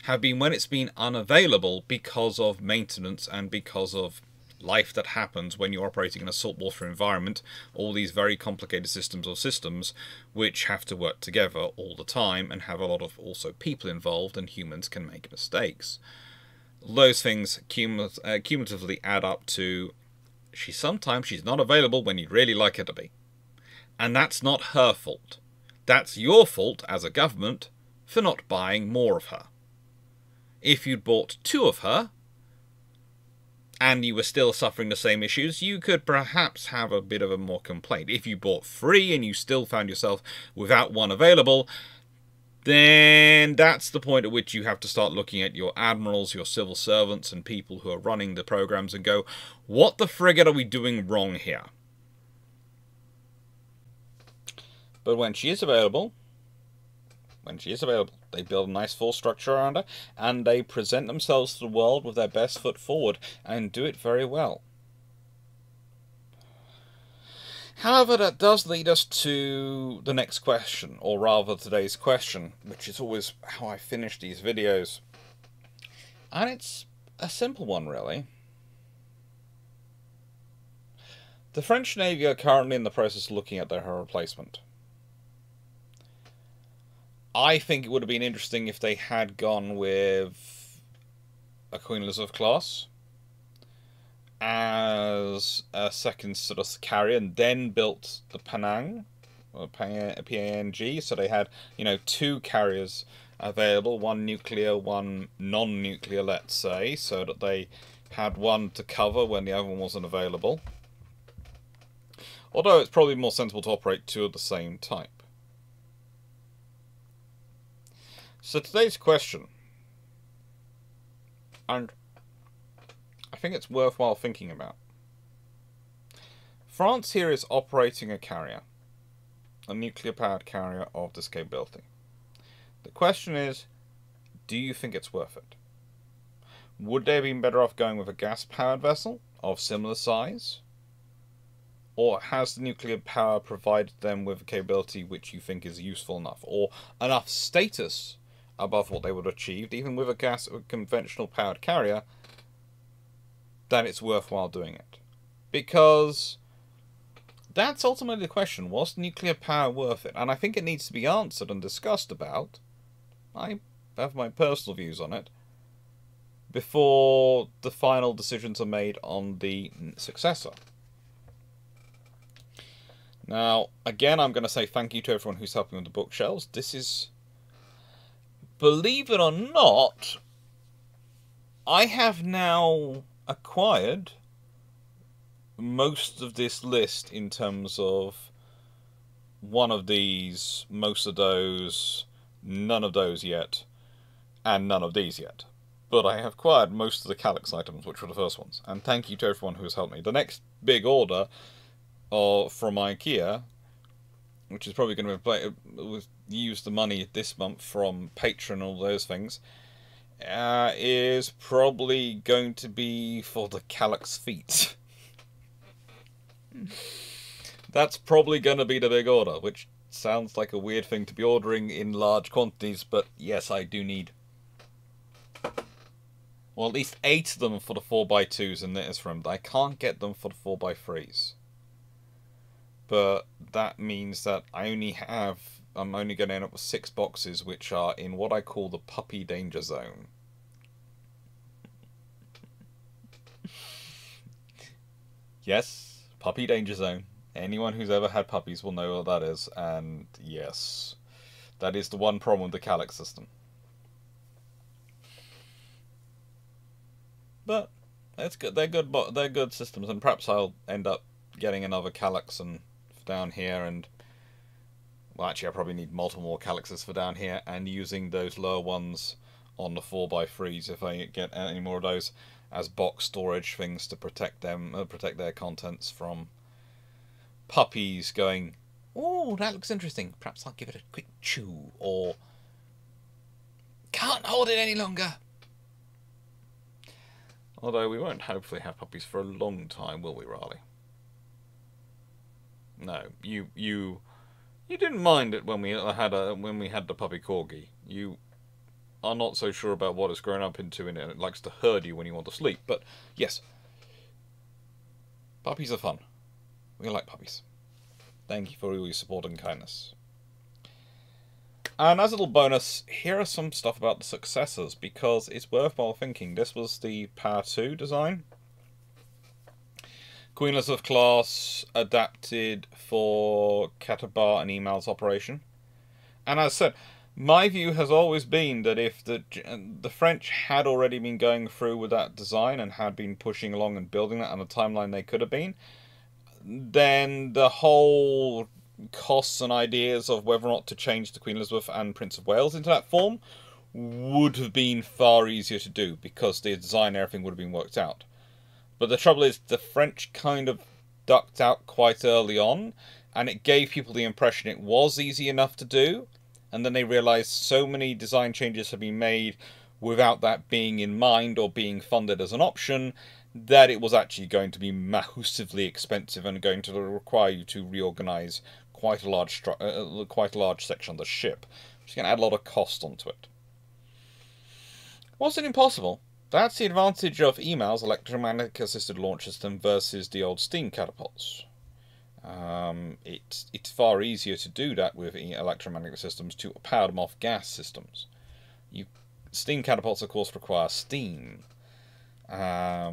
have been when it's been unavailable because of maintenance and because of life that happens when you're operating in a saltwater environment, all these very complicated systems which have to work together all the time and have a lot of also people involved, and humans can make mistakes. Those things cumulatively add up to sometimes she's not available when you'd really like her to be. And that's not her fault. That's your fault as a government for not buying more of her. If you'd bought 2 of her, and you were still suffering the same issues, you could perhaps have a bit of a more complaint. If you bought 3 and you still found yourself without one available, then that's the point at which you have to start looking at your admirals, your civil servants, and people who are running the programs and go, what the frigate are we doing wrong here? But when she is available, they build a nice full structure around her, and they present themselves to the world with their best foot forward, and do it very well. However, that does lead us to the next question, or rather today's question, which is always how I finish these videos. And it's a simple one, really. The French Navy are currently in the process of looking at their replacement. I think it would have been interesting if they had gone with a Queen Elizabeth class as a second sort of carrier, and then built the Penang, or PANG, so they had, 2 carriers available, one nuclear, one non-nuclear, let's say, so that they had one to cover when the other one wasn't available. Although it's probably more sensible to operate 2 of the same type. So today's question, and I think it's worthwhile thinking about. France here is operating a carrier, a nuclear-powered carrier of this capability. The question is, do you think it's worth it? Would they have been better off going with a gas-powered vessel of similar size? Or has the nuclear power provided them with a capability which you think is useful enough, or enough status above what they would have achieved, even with a conventional powered carrier, then it's worthwhile doing it. Because that's ultimately the question. Was nuclear power worth it? And I think it needs to be answered and discussed about. I have my personal views on it before the final decisions are made on the successor. Now, again, I'm going to say thank you to everyone who's helping with the bookshelves. This is, believe it or not, I have now acquired most of this list in terms of one of these, most of those, none of those yet, and none of these yet. But I have acquired most of the Kallax items, which were the first ones. And thank you to everyone who has helped me. The next big order from IKEA, which is probably going to use the money this month from Patreon and all those things, is probably going to be for the Kallax feet. That's probably going to be the big order, which sounds like a weird thing to be ordering in large quantities, but yes, I do need, well, at least 8 of them for the 4x2s in this room. I can't get them for the 4x3s. But that means that I'm only going to end up with 6 boxes, which are in what I call the puppy danger zone. Yes, puppy danger zone. Anyone who's ever had puppies will know what that is, and yes, that is the one problem with the Kallax system. But it's good. They're good. They're good systems, and perhaps I'll end up getting another Kallax and down here, and well, actually, I probably need multiple more Kallaxes for down here, and using those lower ones on the 4x3s if I get any more of those as box storage things to protect them, protect their contents from puppies going, oh, that looks interesting. Perhaps I'll give it a quick chew, or can't hold it any longer. Although we won't hopefully have puppies for a long time, will we, Riley? No, you didn't mind it when we had the puppy corgi. You are not so sure about what it's grown up into, and it likes to herd you when you want to sleep. But yes, puppies are fun. We like puppies. Thank you for all your support and kindness. And as a little bonus, here are some stuff about the successors, because it's worthwhile thinking. This was the Power 2 design. Queen Elizabeth class adapted for Katabar and Email's operation. And as I said, my view has always been that if the French had already been going through with that design and had been pushing along and building that on a timeline they could have been, then the whole costs and ideas of whether or not to change the Queen Elizabeth and Prince of Wales into that form would have been far easier to do, because the design and everything would have been worked out. But the trouble is, the French kind of ducked out quite early on, and it gave people the impression it was easy enough to do, and then they realised so many design changes had been made without that being in mind or being funded as an option, that it was actually going to be massively expensive and going to require you to reorganise quite a large section of the ship, which is going to add a lot of cost onto it. Was it impossible? That's the advantage of Email's electromagnetic assisted launch system versus the old steam catapults. It's far easier to do that with electromagnetic systems to power them off gas systems. Steam catapults, of course, require steam. There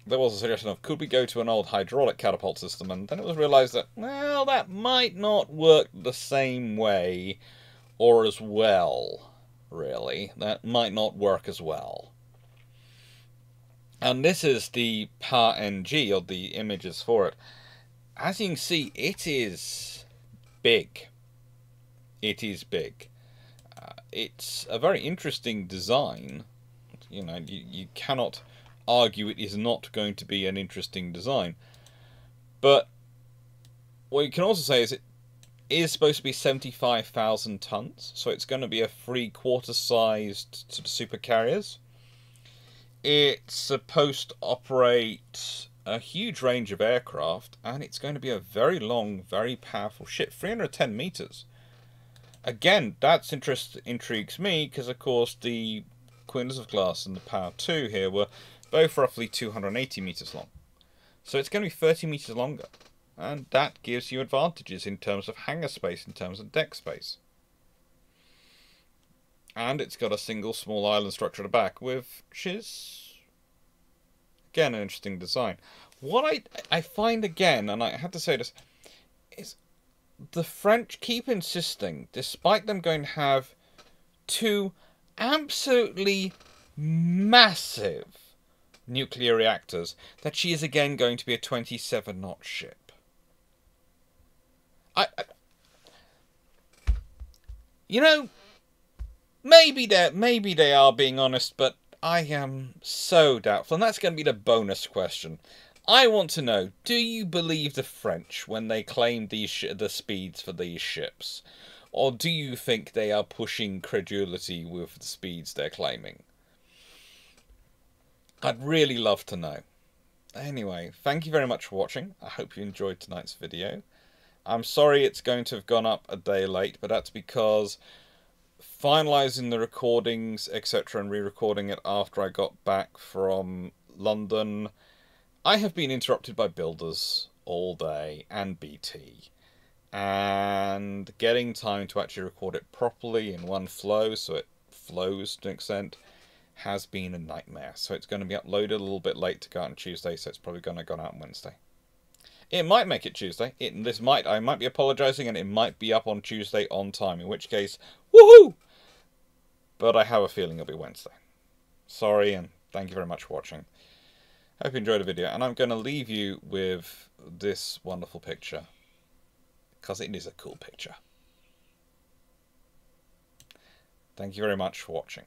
was a suggestion of, could we go to an old hydraulic catapult system, and then it was realised that, well, that might not work the same way, or as well, really. That might not work as well. And this is the Power NG, or the images for it. As you can see, it is big. It is big. It's a very interesting design. You know, you cannot argue it is not going to be an interesting design. But what you can also say is it is supposed to be 75,000 tons, so it's going to be a 3/4 sized sort of super carriers. It's supposed to operate a huge range of aircraft, and it's going to be a very long, very powerful ship, 310 meters. again, that's intrigues me, because of course the Queens of Glass and the Power 2 here were both roughly 280 meters long. So it's going to be 30 meters longer. And that gives you advantages in terms of hangar space, in terms of deck space. And it's got a single small island structure at the back, which is, again, an interesting design. What I find, again, and I have to say this, is the French keep insisting, despite them going to have two absolutely massive nuclear reactors, that she is again going to be a 27-knot ship. You know, maybe they are being honest, but I am so doubtful, and that's going to be the bonus question. I want to know: do you believe the French when they claim the speeds for these ships, or do you think they are pushing credulity with the speeds they're claiming? I'd really love to know. Anyway, thank you very much for watching. I hope you enjoyed tonight's video. I'm sorry it's going to have gone up a day late, but that's because finalising the recordings, etc., and re-recording it after I got back from London, I have been interrupted by builders all day, and BT. And getting time to actually record it properly in one flow, so it flows to an extent, has been a nightmare. So it's going to be uploaded a little bit late to go out on Tuesday, so it's probably going to go out on Wednesday. It might make it Tuesday. I might be apologising, and it might be up on Tuesday on time, in which case, woohoo! But I have a feeling it'll be Wednesday. Sorry, and thank you very much for watching. Hope you enjoyed the video, and I'm going to leave you with this wonderful picture, because it is a cool picture. Thank you very much for watching.